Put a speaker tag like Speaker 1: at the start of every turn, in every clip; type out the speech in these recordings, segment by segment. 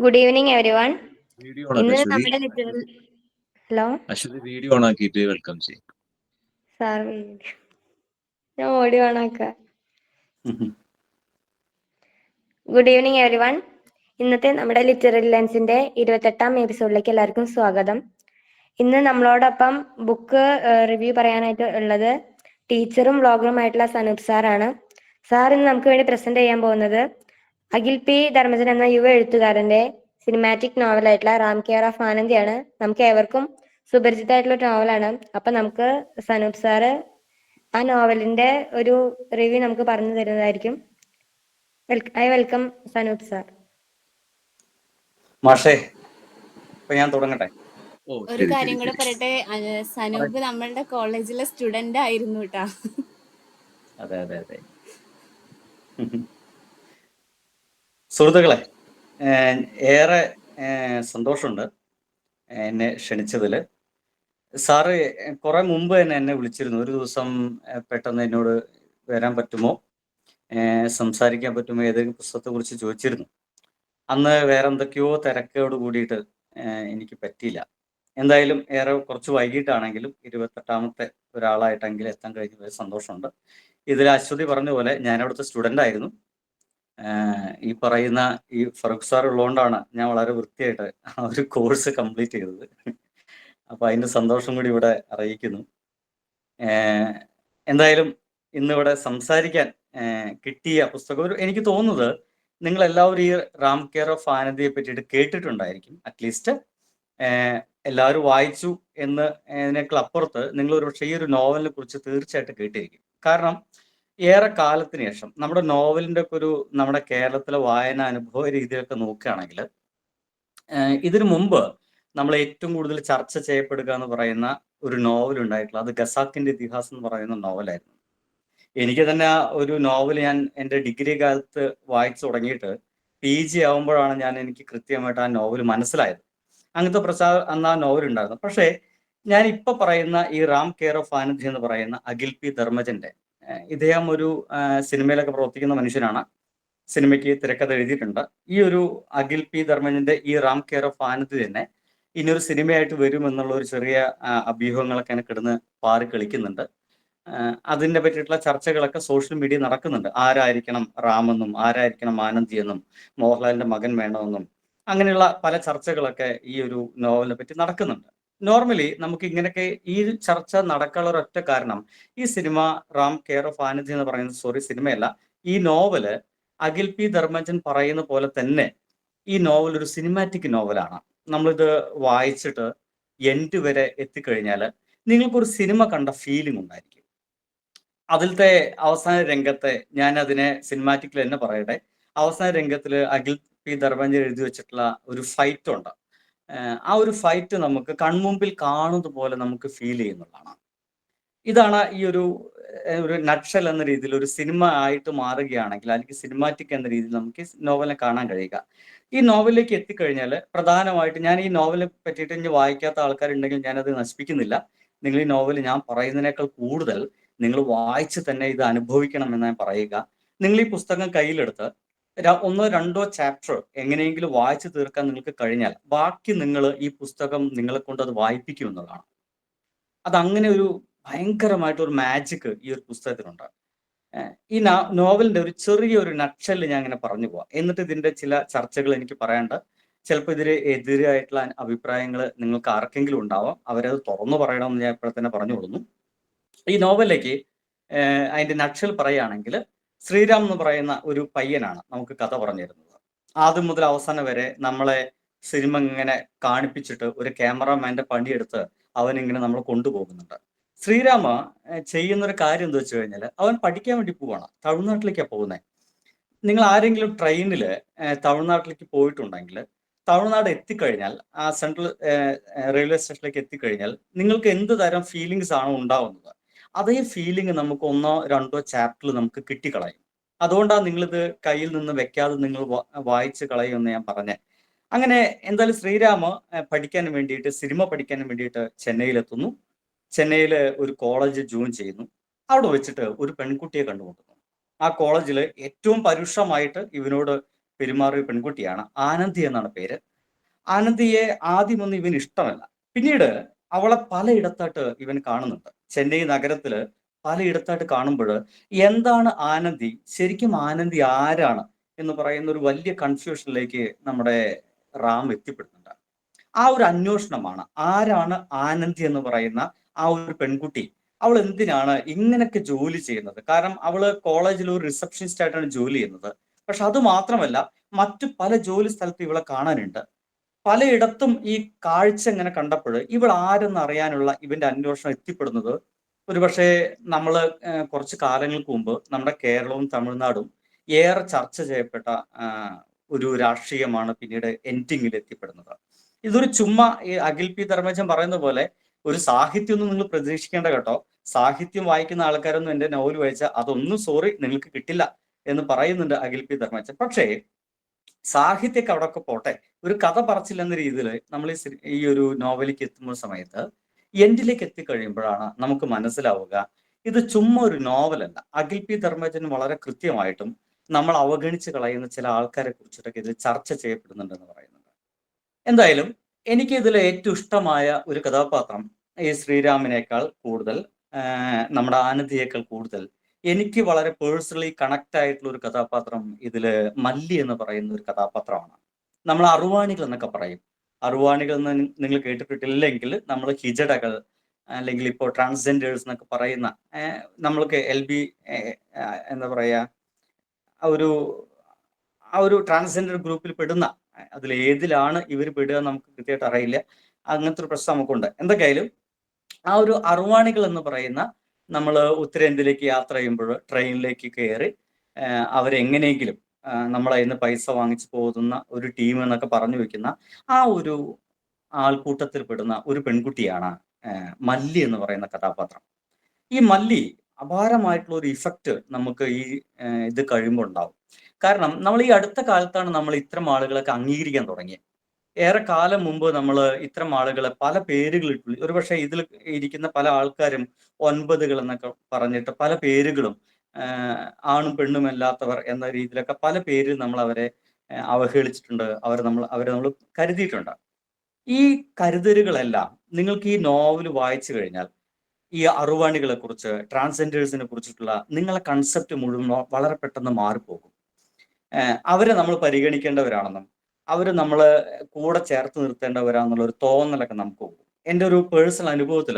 Speaker 1: Good evening everyone.
Speaker 2: Video on ആക്ക്
Speaker 1: ഇന്ന്
Speaker 2: അശ്വതി.
Speaker 1: നമ്മുടെ literal hello
Speaker 2: Ashwathi video on ആക്കിയിട്ട് വെൽക്കം ചെയ്യും.
Speaker 1: സാർ, ഞാൻ ഓഡിയോ ഓണാക്ക. Good evening everyone. ഇന്നത്തെ നമ്മുടെ ലിറ്ററൽ ലെൻസിന്റെ 28ാം എപ്പിസോഡിലേക്ക് എല്ലാവർക്കും സ്വാഗതം. ഇന്ന് നമ്മളോടൊപ്പം ബുക്ക് റിവ്യൂ പറയാനായിട്ട് ഉള്ളത് ടീച്ചറും വ്ളോഗറുമായിട്ടുള്ള സനൂപ് സാറാണ്. സാർ ഇന്ന് നമുക്ക് വേണ്ടി പ്രസന്റ് ചെയ്യാൻ പോകുന്നത് അഖിൽ പി ധർമ്മജൻ എന്ന യുവ എഴുത്തുകാരന്റെ സിനിമാറ്റിക് നോവലായിട്ടുള്ള റാം കെയർ ഓഫ് ആനന്ദിയാണ്. നമുക്ക് ഏവർക്കും സുപരിചിതമായിട്ടുള്ള നോവലാണ്. അപ്പൊ നമുക്ക് സനൂപ് സാറ് ആ നോവലിന്റെ ഒരു റിവ്യൂ നമുക്ക് പറഞ്ഞു തരുന്നതായിരിക്കും. I welcome Sanoop sir.
Speaker 3: മാഷേ, ഇപ്പൊ ഞാൻ തുടങ്ങട്ടെ.
Speaker 4: ഒരു കാര്യം കൂടെ പറയട്ടെ, സനൂപ് നമ്മളുടെ കോളേജിലെ സ്റ്റുഡന്റ് ആയിരുന്നു കേട്ടാ.
Speaker 3: അതെ അതെ അതെ. സുഹൃത്തുക്കളെ, ഏറെ സന്തോഷമുണ്ട് എന്നെ ക്ഷണിച്ചതിൽ. സാറ് കുറെ മുമ്പ് തന്നെ എന്നെ വിളിച്ചിരുന്നു. ഒരു ദിവസം പെട്ടെന്ന് എന്നോട് വരാൻ പറ്റുമോ, സംസാരിക്കാൻ പറ്റുമോ, ഏതെങ്കിലും പുസ്തകത്തെ കുറിച്ച് ചോദിച്ചിരുന്നു. അന്ന് വേറെ എന്തൊക്കെയോ തിരക്കോട് കൂടിയിട്ട് എനിക്ക് പറ്റിയില്ല. എന്തായാലും കുറച്ച് വൈകിട്ടാണെങ്കിലും 28ാമത്തെ ഒരാളായിട്ടെങ്കിലും എത്താൻ കഴിഞ്ഞ സന്തോഷമുണ്ട്. ഇതിൽ അശ്വതി പറഞ്ഞ പോലെ ഞാൻ അവിടുത്തെ സ്റ്റുഡൻ്റ് ആയിരുന്നു. ഈ പറയുന്ന ഈ ഫറൂഖ് സാർ ഉള്ളതുകൊണ്ടാണ് ഞാൻ വളരെ വൃത്തിയായിട്ട് ആ ഒരു കോഴ്സ് കംപ്ലീറ്റ് ചെയ്തത്. അപ്പോൾ അതിൻ്റെ സന്തോഷം കൂടി ഇവിടെ അറിയിക്കുന്നു. എന്തായാലും ഇന്നിവിടെ സംസാരിക്കാൻ കിട്ടിയ പുസ്തകം എനിക്ക് തോന്നുന്നത് നിങ്ങൾ എല്ലാവരും ഈ റാം കെയർ ഓഫ് ആനന്ദിയെ പറ്റിയിട്ട് കേട്ടിട്ടുണ്ടായിരിക്കും. അറ്റ്ലീസ്റ്റ് എല്ലാവരും വായിച്ചു എന്നതിനേക്കാൾ അപ്പുറത്ത് നിങ്ങൾ ഒരുപക്ഷെ ഈ ഒരു നോവലിനെ കുറിച്ച് തീർച്ചയായിട്ടും കേട്ടിരിക്കും. കാരണം ഏറെ കാലത്തിന് ശേഷം നമ്മുടെ നോവലിൻ്റെ ഒക്കെ നമ്മുടെ കേരളത്തിലെ വായന അനുഭവ രീതിയൊക്കെ നോക്കുകയാണെങ്കിൽ ഇതിനു മുമ്പ് നമ്മൾ ഏറ്റവും കൂടുതൽ ചർച്ച ചെയ്യപ്പെടുക എന്ന് പറയുന്ന ഒരു നോവൽ ഉണ്ടായിട്ടുള്ള അത് ഖസാക്കിന്റെ ഇതിഹാസം എന്ന് പറയുന്ന നോവലായിരുന്നു. എനിക്ക് തന്നെ ആ ഒരു നോവൽ ഞാൻ എൻ്റെ ഡിഗ്രി കാലത്ത് വായിച്ചു തുടങ്ങിയിട്ട് PG ആവുമ്പോഴാണ് എനിക്ക് കൃത്യമായിട്ട് ആ നോവൽ മനസ്സിലായത്. അങ്ങനത്തെ അന്ന് ആ നോവൽ ഉണ്ടായിരുന്നു. പക്ഷേ ഞാൻ ഇപ്പൊ പറയുന്ന ഈ റാം കെയർ ഓഫ് ആനന്ദി എന്ന് പറയുന്ന അഖിൽ പി ധർമ്മജന്റെ, ഇദ്ദേഹം ഒരു സിനിമയിലൊക്കെ പ്രവർത്തിക്കുന്ന മനുഷ്യനാണ്. സിനിമയ്ക്ക് തിരക്കഥ എഴുതിയിട്ടുണ്ട്. ഈ ഒരു അഖിൽ പി ധർമ്മജന്റെ ഈ റാം കെയർ ഓഫ് ആനന്ദി തന്നെ ഇനിയൊരു സിനിമയായിട്ട് വരും എന്നുള്ള ഒരു ചെറിയ അഭ്യൂഹങ്ങളൊക്കെ കിടന്ന് പാറി കളിക്കുന്നുണ്ട്. അതിനെ പറ്റിയിട്ടുള്ള ചർച്ചകളൊക്കെ സോഷ്യൽ മീഡിയ നടക്കുന്നുണ്ട്. ആരായിരിക്കണം റാമെന്നും ആരായിരിക്കണം ആനന്ദി എന്നും മോഹൻലാലിന്റെ മകൻ വേണമെന്നും അങ്ങനെയുള്ള പല ചർച്ചകളൊക്കെ ഈ ഒരു നോവലിനെ പറ്റി നടക്കുന്നുണ്ട്. നോർമലി നമുക്ക് ഇങ്ങനെയൊക്കെ ഈ ചർച്ച നടക്കാനുള്ള ഒരൊറ്റ കാരണം ഈ cinema Ram care of Anandi എന്ന് പറയുന്ന സിനിമയല്ല, ഈ നോവല് അഖിൽ പി ധർമ്മജൻ പറയുന്ന പോലെ തന്നെ ഈ നോവൽ ഒരു സിനിമാറ്റിക് നോവലാണ്. നമ്മളിത് വായിച്ചിട്ട് എൻഡ് വരെ എത്തിക്കഴിഞ്ഞാൽ നിങ്ങൾക്കൊരു സിനിമ കണ്ട ഫീലിംഗ് ഉണ്ടായിരിക്കും. അതിലത്തെ അവസാന രംഗത്തെ ഞാൻ അതിനെ സിനിമാറ്റിക്കിൽ തന്നെ പറയട്ടെ. അവസാന രംഗത്തിൽ അഖിൽ പി ധർമ്മജൻ എഴുതി വെച്ചിട്ടുള്ള ഒരു ഫൈറ്റ് ഉണ്ട്. ആ ഒരു ഫൈറ്റ് നമുക്ക് കൺമുമ്പിൽ കാണുന്നത് പോലെ നമുക്ക് ഫീൽ ചെയ്യുന്നതാണ്. ഇതാണ് ഈ ഒരു നട്ഷൽ എന്ന രീതിയിൽ ഒരു സിനിമ ആയിട്ട് മാറുകയാണെങ്കിൽ അല്ലെങ്കിൽ സിനിമാറ്റിക് എന്ന രീതിയിൽ നമുക്ക് നോവലിനെ കാണാൻ കഴിയുക. ഈ നോവലിലേക്ക് എത്തിക്കഴിഞ്ഞാൽ പ്രധാനമായിട്ട് ഞാൻ ഈ നോവലിനെ പറ്റിയിട്ട് ഇനി വായിക്കാത്ത ആൾക്കാരുണ്ടെങ്കിൽ ഞാനത് നശിപ്പിക്കുന്നില്ല. നിങ്ങൾ ഈ നോവൽ ഞാൻ പറയുന്നതിനേക്കാൾ കൂടുതൽ നിങ്ങൾ വായിച്ച് തന്നെ ഇത് അനുഭവിക്കണം എന്ന് ഞാൻ പറയുക. നിങ്ങൾ ഈ പുസ്തകം കയ്യിലെടുത്ത് 1-2 ചാപ്റ്റർ എങ്ങനെയെങ്കിലും വായിച്ചു തീർക്കാൻ നിങ്ങൾക്ക് കഴിഞ്ഞാൽ ബാക്കി നിങ്ങൾ ഈ പുസ്തകം നിങ്ങളെ കൊണ്ട് അത് വായിപ്പിക്കും എന്നതാണ്. അതങ്ങനെ ഒരു ഭയങ്കരമായിട്ടൊരു മാജിക് ഈ ഒരു പുസ്തകത്തിനുണ്ട്. ഈ നോവലിന്റെ ഒരു ചെറിയൊരു നട്ഷല് ഞാൻ ഇങ്ങനെ പറഞ്ഞു പോവാം. എന്നിട്ട് ഇതിന്റെ ചില ചർച്ചകൾ എനിക്ക് പറയാനുണ്ട്. ചിലപ്പോൾ എതിരായിട്ടുള്ള അഭിപ്രായങ്ങൾ നിങ്ങൾക്ക് ആർക്കെങ്കിലും ഉണ്ടാവാം. അവരത് തുറന്നു പറയണമെന്ന് ഞാൻ ഇപ്പോൾ തന്നെ പറഞ്ഞു കൊടുക്കുന്നു. ഈ നോവലിലേക്ക് അതിന്റെ നട്ഷൽ പറയുകയാണെങ്കിൽ ശ്രീരാം എന്ന് പറയുന്ന ഒരു പയ്യനാണ് നമുക്ക് കഥ പറഞ്ഞു തരുന്നത്. ആദ്യം മുതൽ അവസാനം വരെ നമ്മളെ സിനിമ ഇങ്ങനെ കാണിപ്പിച്ചിട്ട് ഒരു ക്യാമറാമാന്റെ പണിയെടുത്ത് അവനിങ്ങനെ നമ്മൾ കൊണ്ടുപോകുന്നുണ്ട്. ശ്രീരാമ ചെയ്യുന്നൊരു കാര്യം എന്താ വെച്ച് കഴിഞ്ഞാൽ അവൻ പഠിക്കാൻ വേണ്ടി പോവാണ്. തമിഴ്നാട്ടിലേക്കാണ് പോകുന്നത്. നിങ്ങൾ ആരെങ്കിലും ട്രെയിനിൽ തമിഴ്നാട്ടിലേക്ക് പോയിട്ടുണ്ടെങ്കിൽ തമിഴ്നാട് എത്തിക്കഴിഞ്ഞാൽ ആ സെൻട്രൽ റെയിൽവേ സ്റ്റേഷനിലേക്ക് എത്തിക്കഴിഞ്ഞാൽ നിങ്ങൾക്ക് എന്ത് തരം ഫീലിങ്സ് ആണോ ഉണ്ടാവുന്നത് അതേ ഫീലിംഗ് നമുക്ക് 1-2 ചാപ്റ്ററിൽ നമുക്ക് കിട്ടിക്കളയും. അതുകൊണ്ടാണ് നിങ്ങളിത് കയ്യിൽ നിന്ന് വെക്കാതെ നിങ്ങൾ വായിച്ച് കളയുമെന്ന് ഞാൻ പറഞ്ഞത്. അങ്ങനെ എന്തായാലും ശ്രീരാമ പഠിക്കാൻ വേണ്ടിയിട്ട് സിനിമ പഠിക്കാൻ വേണ്ടിയിട്ട് ചെന്നൈയിലെത്തുന്നു. ചെന്നൈയിൽ ഒരു കോളേജ് ജോയിൻ ചെയ്യുന്നു. അവിടെ വെച്ചിട്ട് ഒരു പെൺകുട്ടിയെ കണ്ടുമുട്ടുന്നു. ആ കോളേജിൽ ഏറ്റവും പരുഷമായിട്ട് ഇവനോട് പെരുമാറിയ പെൺകുട്ടിയാണ്. ആനന്ദി എന്നാണ് പേര്. ആനന്ദിയെ ആദ്യമൊന്നും ഇവന് ഇഷ്ടമല്ല. പിന്നീട് അവളെ പലയിടത്തായിട്ട് ഇവൻ കാണുന്നുണ്ട്. ചെന്നൈ നഗരത്തില് പലയിടത്തായിട്ട് കാണുമ്പോൾ എന്താണ് ആനന്ദി, ശരിക്കും ആനന്ദി ആരാണ് എന്ന് പറയുന്ന ഒരു വലിയ കൺഫ്യൂഷനിലേക്ക് നമ്മുടെ റാം എത്തിപ്പെടുന്നുണ്ട്. ആ ഒരു അന്വേഷണമാണ് ആരാണ് ആനന്ദി എന്ന് പറയുന്ന ആ ഒരു പെൺകുട്ടി. അവൾ എന്തിനാണ് ഇങ്ങനെയൊക്കെ ജോലി ചെയ്യുന്നത്? കാരണം അവള് കോളേജിൽ ഒരു റിസപ്ഷനിസ്റ്റ് ആയിട്ടാണ് ജോലി ചെയ്യുന്നത്. പക്ഷെ അത് മാത്രമല്ല, മറ്റു പല ജോലി സ്ഥലത്തും ഇവളെ കാണാനുണ്ട്. പലയിടത്തും ഈ കാഴ്ച ഇങ്ങനെ കണ്ടപ്പോൾ ഇവൾ ആരെന്ന് അറിയാനുള്ള ഇവന്റെ അന്വേഷണം എത്തിപ്പെടുന്നത് ഒരുപക്ഷെ നമ്മള് കുറച്ച് കാലങ്ങൾക്ക് മുമ്പ് നമ്മുടെ കേരളവും തമിഴ്നാടും ഏറെ ചർച്ച ചെയ്യപ്പെട്ട ഒരു രാഷ്ട്രീയമാണ് പിന്നീട് എൻഡിങ്ങിൽ എത്തിപ്പെടുന്നത്. ഇതൊരു ചുമ്മാ ഈ അഖിൽ പി ധർമ്മജൻ പറയുന്ന പോലെ ഒരു സാഹിത്യമൊന്നും നിങ്ങൾ പ്രതീക്ഷിക്കേണ്ട കേട്ടോ. സാഹിത്യം വായിക്കുന്ന ആൾക്കാരൊന്നും എൻ്റെ നോവൽ വായിച്ചാൽ അതൊന്നും സോറി നിങ്ങൾക്ക് കിട്ടില്ല എന്ന് പറയുന്നുണ്ട് അഖിൽ പി ധർമ്മജൻ. പക്ഷേ സാഹിത്യമൊക്കെ അവിടെയൊക്കെ പോട്ടെ, ഒരു കഥ പറച്ചില്ലെന്ന രീതിയിൽ നമ്മൾ ഈ ഒരു നോവലിലേക്ക് എത്തുന്ന സമയത്ത് എൻഡിലേക്ക് എത്തിക്കഴിയുമ്പോഴാണ് നമുക്ക് മനസ്സിലാവുക ഇത് ചുമ്മാ ഒരു നോവലല്ല. അഖിൽ പി ധർമ്മജൻ വളരെ കൃത്യമായിട്ടും നമ്മൾ അവഗണിച്ച് കളയുന്ന ചില ആൾക്കാരെ കുറിച്ചിട്ടൊക്കെ ഇതിൽ ചർച്ച ചെയ്യപ്പെടുന്നുണ്ടെന്ന് പറയുന്നുണ്ട്. എന്തായാലും എനിക്ക് ഇതിൽ ഏറ്റവും ഇഷ്ടമായ ഒരു കഥാപാത്രം ഈ ശ്രീരാമിനേക്കാൾ കൂടുതൽ, നമ്മുടെ ആനന്ദിയേക്കാൾ കൂടുതൽ എനിക്ക് വളരെ പേഴ്സണലി കണക്ട് ആയിട്ടുള്ള ഒരു കഥാപാത്രം ഇതില് മല്ലി എന്ന് പറയുന്ന ഒരു കഥാപാത്രമാണ്. നമ്മൾ അറുവാണികൾ എന്നൊക്കെ പറയും. അറുവാണികൾ എന്ന് നിങ്ങൾ കേട്ടിട്ടില്ലെങ്കിൽ നമ്മൾ ഹിജഡകൾ അല്ലെങ്കിൽ ഇപ്പോൾ ട്രാൻസ്ജെൻഡേഴ്സ് എന്നൊക്കെ പറയുന്ന നമ്മൾക്ക് LB എന്താ പറയാ ആ ഒരു ട്രാൻസ്ജെൻഡർ ഗ്രൂപ്പിൽ പെടുന്ന, അതിൽ ഏതിലാണ് ഇവർ പെടുക നമുക്ക് കൃത്യമായിട്ട് അറിയില്ല. അങ്ങനത്തെ ഒരു പ്രശ്നം നമുക്കുണ്ട്. എന്തൊക്കെയായാലും ആ ഒരു അറുവാണികൾ എന്ന് പറയുന്ന, നമ്മൾ ഉത്തരേന്ത്യയിലേക്ക് യാത്ര ചെയ്യുമ്പോൾ ട്രെയിനിലേക്ക് കയറി അവരെങ്ങനെയെങ്കിലും നമ്മളെ ഇന്ന് പൈസ വാങ്ങിച്ചു പോകുന്ന ഒരു ടീം എന്നൊക്കെ പറഞ്ഞു വെക്കുന്ന ആ ഒരു ആൾക്കൂട്ടത്തിൽ പെടുന്ന ഒരു പെൺകുട്ടിയാണ് മല്ലി എന്ന് പറയുന്ന കഥാപാത്രം. ഈ മല്ലി അപാരമായിട്ടുള്ള ഒരു ഇഫക്റ്റ് നമുക്ക് ഈ ഇത് കഴിയുമ്പോൾ ഉണ്ടാവും. കാരണം നമ്മൾ ഈ അടുത്ത കാലത്താണ് നമ്മൾ ഇത്തരം ആളുകളൊക്കെ അംഗീകരിക്കാൻ തുടങ്ങിയത്. ഏറെ കാലം മുമ്പ് നമ്മൾ ഇത്തരം ആളുകളെ പല പേരുകളിൽ, ഒരുപക്ഷെ ഇതിൽ ഇരിക്കുന്ന പല ആൾക്കാരും 9കൾ എന്നൊക്കെ പറഞ്ഞിട്ട് പല പേരുകളും, ആണും പെണ്ണുമല്ലാത്തവർ എന്ന രീതിയിലൊക്കെ പല പേരിൽ നമ്മൾ അവരെ അവഹേളിച്ചിട്ടുണ്ട്, അവരെ നമ്മൾ കരുതിയിട്ടുണ്ട്. ഈ കരുതലുകളെല്ലാം നിങ്ങൾക്ക് ഈ നോവൽ വായിച്ചു കഴിഞ്ഞാൽ ഈ അറുവാണികളെ കുറിച്ച്, ട്രാൻസ്ജെൻഡേഴ്സിനെ കുറിച്ചിട്ടുള്ള നിങ്ങളെ കൺസെപ്റ്റ് മുഴുവൻ വളരെ പെട്ടെന്ന് മാറിപ്പോകും. അവരെ നമ്മൾ പരിഗണിക്കേണ്ടവരാണെന്നും അവർ നമ്മളെ കൂടെ ചേർത്ത് നിർത്തേണ്ടവരാന്നുള്ള ഒരു തോന്നലൊക്കെ നമുക്ക് പോകും. എൻ്റെ ഒരു പേഴ്സണൽ അനുഭവത്തിൽ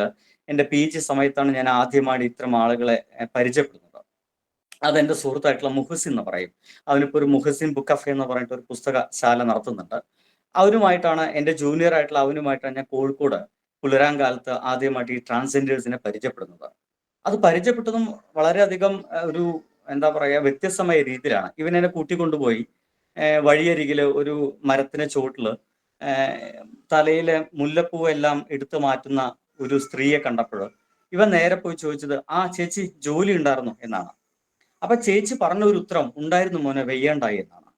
Speaker 3: എൻ്റെ PG സമയത്താണ് ഞാൻ ആദ്യമായിട്ട് ഇത്തരം ആളുകളെ പരിചയപ്പെടുന്നത്. അതെൻ്റെ സുഹൃത്തായിട്ടുള്ള മുഹസിൻ എന്ന് പറയും. അവനിപ്പോൾ ഒരു മുഹസിൻ ബുക്ക് കഫേ എന്ന് പറഞ്ഞിട്ട് ഒരു പുസ്തകശാല നടത്തുന്നുണ്ട്. അവനുമായിട്ടാണ്, എൻ്റെ ജൂനിയർ ആയിട്ടുള്ള അവനുമായിട്ടാണ് ഞാൻ കോഴിക്കോട് പുലരാങ്കാലത്ത് ആദ്യമായിട്ട് ഈ ട്രാൻസ്ജെൻഡേഴ്സിനെ പരിചയപ്പെടുന്നത്. അത് പരിചയപ്പെട്ടതും വളരെയധികം ഒരു എന്താ പറയുക വ്യത്യസ്തമായ രീതിയിലാണ്. ഇവൻ എന്നെ കൂട്ടിക്കൊണ്ടുപോയി വഴിയരികില് ഒരു മരത്തിന് ചുവട്ടില് തലയിലെ മുല്ലപ്പൂവെല്ലാം എടുത്തു മാറ്റുന്ന ഒരു സ്ത്രീയെ കണ്ടപ്പോൾ ഇവൻ നേരെ പോയി ചോദിച്ചത്, ആ ചേച്ചി ജോലി ഉണ്ടായിരുന്നു എന്നാണ്. അപ്പൊ ചേച്ചി പറഞ്ഞ ഒരു ഉത്തരം, ഉണ്ടായിരുന്നു മോനെ, വെയ്യാണ്ടായി എന്നാണ്.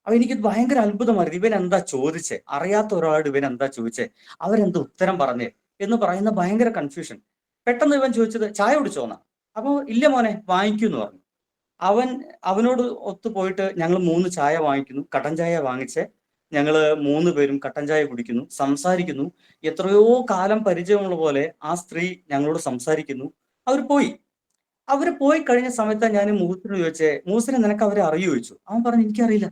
Speaker 3: അപ്പൊ എനിക്ക് ഭയങ്കര അത്ഭുതമായിരുന്നു. ഇവൻ എന്താ ചോദിച്ചേ, അറിയാത്ത ഒരാളോട് ഇവൻ എന്താ ചോദിച്ചേ, അവരെന്താ ഉത്തരം പറഞ്ഞേ എന്ന് പറയുന്ന ഭയങ്കര കൺഫ്യൂഷൻ. പെട്ടെന്ന് ഇവൻ ചോദിച്ചത് ചായ കുടിച്ചോന്നാ. അപ്പൊ ഇല്ല മോനെ, വാങ്ങിക്കൂ എന്ന് പറഞ്ഞു. അവനോട് ഒത്തു പോയിട്ട് ഞങ്ങൾ 3 ചായ വാങ്ങിക്കുന്നു. കട്ടൻ ചായ വാങ്ങിച്ച് ഞങ്ങൾ 3 പേരും കട്ടൻ ചായ കുടിക്കുന്നു, സംസാരിക്കുന്നു. എത്രയോ കാലം പരിചയമുള്ള പോലെ ആ സ്ത്രീ ഞങ്ങളോട് സംസാരിക്കുന്നു. അവർ പോയി കഴിഞ്ഞ സമയത്ത് ഞാൻ മുഹസിനോട് ചോദിച്ചേ, മുഹസിനെ നിനക്ക് അവരെ അറിയോ ചോദിച്ചു. അവൻ പറഞ്ഞു എനിക്കറിയില്ല.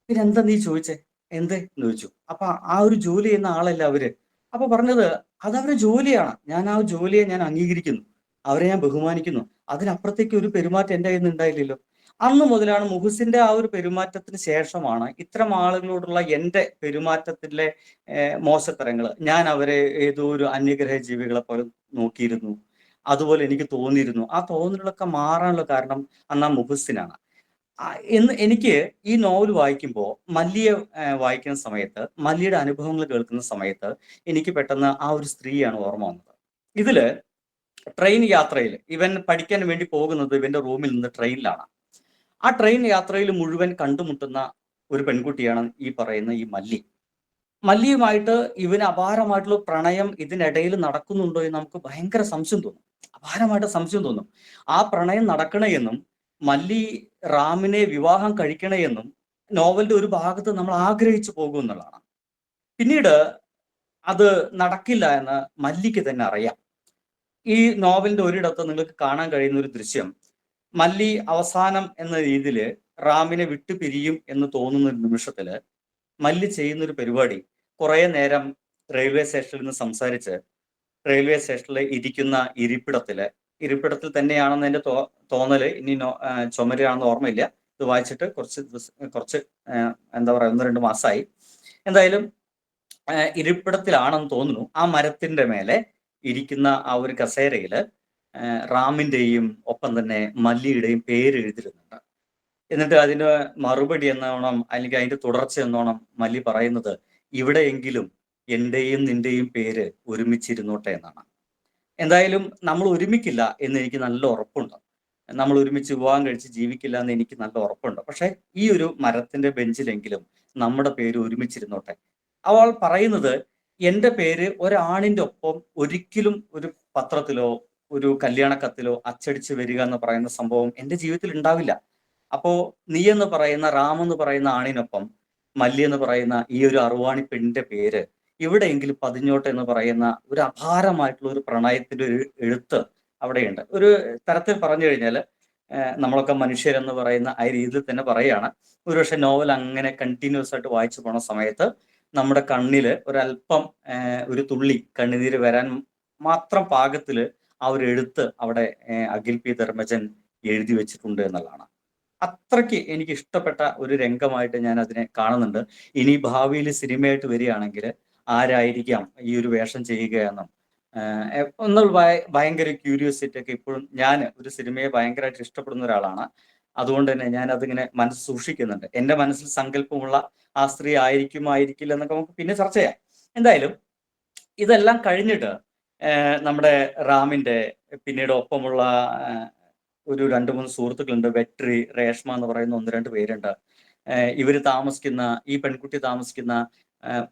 Speaker 3: പിന്നെ എന്താ നീ ചോദിച്ചേ, എന്തേ എന്ന് ചോദിച്ചു. അപ്പൊ ആ ഒരു ജോലി ചെയ്യുന്ന ആളല്ല അവര്. അപ്പൊ പറഞ്ഞത് അതവരുടെ ജോലിയാണ്, ഞാൻ ആ ജോലിയെ ഞാൻ അംഗീകരിക്കുന്നു, അവരെ ഞാൻ ബഹുമാനിക്കുന്നു, അതിനപ്പുറത്തേക്ക് ഒരു പെരുമാറ്റം എൻ്റെ കയ്യിൽ നിന്ന് ഉണ്ടായില്ലല്ലോ. അന്ന് മുതലാണ് മുഹസിന്റെ ആ ഒരു പെരുമാറ്റത്തിന് ശേഷമാണ് ഇത്തരം ആളുകളോടുള്ള എൻ്റെ പെരുമാറ്റത്തിലെ മോശത്തരങ്ങൾ, ഞാൻ അവരെ ഏതോ ഒരു അന്യഗ്രഹ ജീവികളെ പോലെ നോക്കിയിരുന്നു, അതുപോലെ എനിക്ക് തോന്നിയിരുന്നു. ആ തോന്നലുകളൊക്കെ മാറാനുള്ള കാരണം അന്ന് ആ മുഹസിനാണ്. എന്ന് എനിക്ക് ഈ നോവൽ വായിക്കുമ്പോൾ, മല്ലിയെ വായിക്കുന്ന സമയത്ത്, മല്ലിയുടെ അനുഭവങ്ങൾ കേൾക്കുന്ന സമയത്ത് എനിക്ക് പെട്ടെന്ന് ആ ഒരു സ്ത്രീയാണ് ഓർമ്മ വന്നത്. ഇതില് ട്രെയിൻ യാത്രയിൽ ഇവൻ പഠിക്കാൻ വേണ്ടി പോകുന്നത് ഇവന്റെ റൂമിൽ നിന്ന് ട്രെയിനിലാണ്. ആ ട്രെയിൻ യാത്രയിൽ മുഴുവൻ കണ്ടുമുട്ടുന്ന ഒരു പെൺകുട്ടിയാണ് ഈ പറയുന്ന ഈ മല്ലിയുമായിട്ട് ഇവന് അപാരമായിട്ടുള്ള പ്രണയം ഇതിനിടയിൽ നടക്കുന്നുണ്ടോ എന്ന് നമുക്ക് ഭയങ്കര സംശയം തോന്നും. അപാരമായിട്ട് സംശയം തോന്നും. ആ പ്രണയം നടക്കണേ എന്നും മല്ലി റാമിനെ വിവാഹം കഴിക്കണേ എന്നും നോവലിന്റെ ഒരു ഭാഗത്ത് നമ്മൾ ആഗ്രഹിച്ചു പോകും എന്നുള്ളതാണ്. പിന്നീട് അത് നടക്കില്ല എന്ന് മല്ലിക്ക് തന്നെ അറിയാം. ഈ നോവലിന്റെ ഒരിടത്ത് നിങ്ങൾക്ക് കാണാൻ കഴിയുന്ന ഒരു ദൃശ്യം, മല്ലി അവസാനം എന്ന രീതിയിൽ റാമിനെ വിട്ടു പിരിയും എന്ന് തോന്നുന്ന ഒരു നിമിഷത്തില് മല്ലി ചെയ്യുന്ന ഒരു പരിപാടി, കുറെ നേരം റെയിൽവേ സ്റ്റേഷനിൽ നിന്ന് സംസാരിച്ച് റെയിൽവേ സ്റ്റേഷനിൽ ഇരിക്കുന്ന ഇരിപ്പിടത്തിൽ തന്നെയാണെന്ന് എന്റെ തോന്നല്. ഇനി ചുമരാണെന്ന് ഓർമ്മയില്ല. ഇത് വായിച്ചിട്ട് കുറച്ച് എന്താ പറയാ 1-2 മാസമായി. എന്തായാലും ഇരിപ്പിടത്തിലാണെന്ന് തോന്നുന്നു. ആ മരത്തിന്റെ മേലെ ഇരിക്കുന്ന ആ ഒരു കസേരയില് റാമിന്റെയും ഒപ്പം തന്നെ മല്ലിയുടെയും പേര് എഴുതിരുന്നുണ്ട്. എന്നിട്ട് അതിന് മറുപടി എന്നോണം, അല്ലെങ്കിൽ അതിന്റെ തുടർച്ച എന്നോണം മല്ലി പറയുന്നത്, ഇവിടെയെങ്കിലും എന്റെയും നിന്റെയും പേര് ഒരുമിച്ചിരുന്നോട്ടെ എന്നാണ്. എന്തായാലും നമ്മൾ ഒരുമിക്കില്ല എന്ന് എനിക്ക് നല്ല ഉറപ്പുണ്ട്. നമ്മൾ ഒരുമിച്ച് വിവാഹം കഴിച്ച് ജീവിക്കില്ല എന്ന് എനിക്ക് നല്ല ഉറപ്പുണ്ട്. പക്ഷെ ഈ ഒരു മരത്തിന്റെ ബെഞ്ചിലെങ്കിലും നമ്മുടെ പേര് ഒരുമിച്ചിരുന്നോട്ടെ. അവൾ പറയുന്നത്, എന്റെ പേര് ഒരാണിന്റെ ഒപ്പം ഒരിക്കലും ഒരു പത്രത്തിലോ ഒരു കല്യാണ കത്തിലോ അച്ചടിച്ച് വരിക എന്ന് പറയുന്ന സംഭവം എന്റെ ജീവിതത്തിൽ ഉണ്ടാവില്ല. അപ്പോ നീ എന്ന് പറയുന്ന, റാം എന്ന് പറയുന്ന ആണിനൊപ്പം മല്ലി എന്ന് പറയുന്ന ഈ ഒരു അറുവാണി പെണ്ണിന്റെ പേര് എവിടെയെങ്കിലും പതിഞ്ഞോട്ടെ എന്ന് പറയുന്ന ഒരു അപാരമായിട്ടുള്ള ഒരു പ്രണയത്തിന്റെ ഒരു എഴുത്ത് അവിടെയുണ്ട്. ഒരു തരത്തിൽ പറഞ്ഞു കഴിഞ്ഞാൽ നമ്മളൊക്കെ മനുഷ്യരെന്ന് പറയുന്ന ആ രീതിയിൽ തന്നെ പറയുകയാണ്. ഒരുപക്ഷെ നോവൽ അങ്ങനെ കണ്ടിന്യൂസ് ആയിട്ട് വായിച്ചു പോണ സമയത്ത് നമ്മുടെ കണ്ണില് ഒരല്പം ഒരു തുള്ളി കണ്ണുനീര് വരാൻ മാത്രം പാകത്തില് ആ ഒരു എഴുത്ത് അവിടെ അഖിൽ പി ധർമ്മജൻ എഴുതി വെച്ചിട്ടുണ്ട് എന്നുള്ളതാണ്. അത്രയ്ക്ക് എനിക്ക് ഇഷ്ടപ്പെട്ട ഒരു രംഗമായിട്ട് ഞാൻ അതിനെ കാണുന്നുണ്ട്. ഇനി ഭാവിയിൽ സിനിമയായിട്ട് വരികയാണെങ്കിൽ ആരായിരിക്കാം ഈ ഒരു വേഷം ചെയ്യുക എന്നും എന്നുള്ള ഭയങ്കര ക്യൂരിയോസിറ്റി ഒക്കെ ഇപ്പോഴും. ഞാൻ ഒരു സിനിമയെ ഭയങ്കരമായിട്ട് ഇഷ്ടപ്പെടുന്ന ഒരാളാണ്. അതുകൊണ്ട് തന്നെ ഞാൻ അതിങ്ങനെ മനസ്സ് സൂക്ഷിക്കുന്നുണ്ട്. എന്റെ മനസ്സിൽ സങ്കല്പമുള്ള ആ സ്ത്രീ ആയിരിക്കില്ല എന്നൊക്കെ നമുക്ക് പിന്നെ ചർച്ച ചെയ്യാം. എന്തായാലും ഇതെല്ലാം കഴിഞ്ഞിട്ട് നമ്മുടെ റാമിന്റെ പിന്നീട് ഒപ്പമുള്ള ഒരു 2-3 സുഹൃത്തുക്കളുണ്ട്. വെട്രി, രേഷ്മ എന്ന് പറയുന്ന 1-2 പേരുണ്ട്. ഇവര് താമസിക്കുന്ന, ഈ പെൺകുട്ടി താമസിക്കുന്ന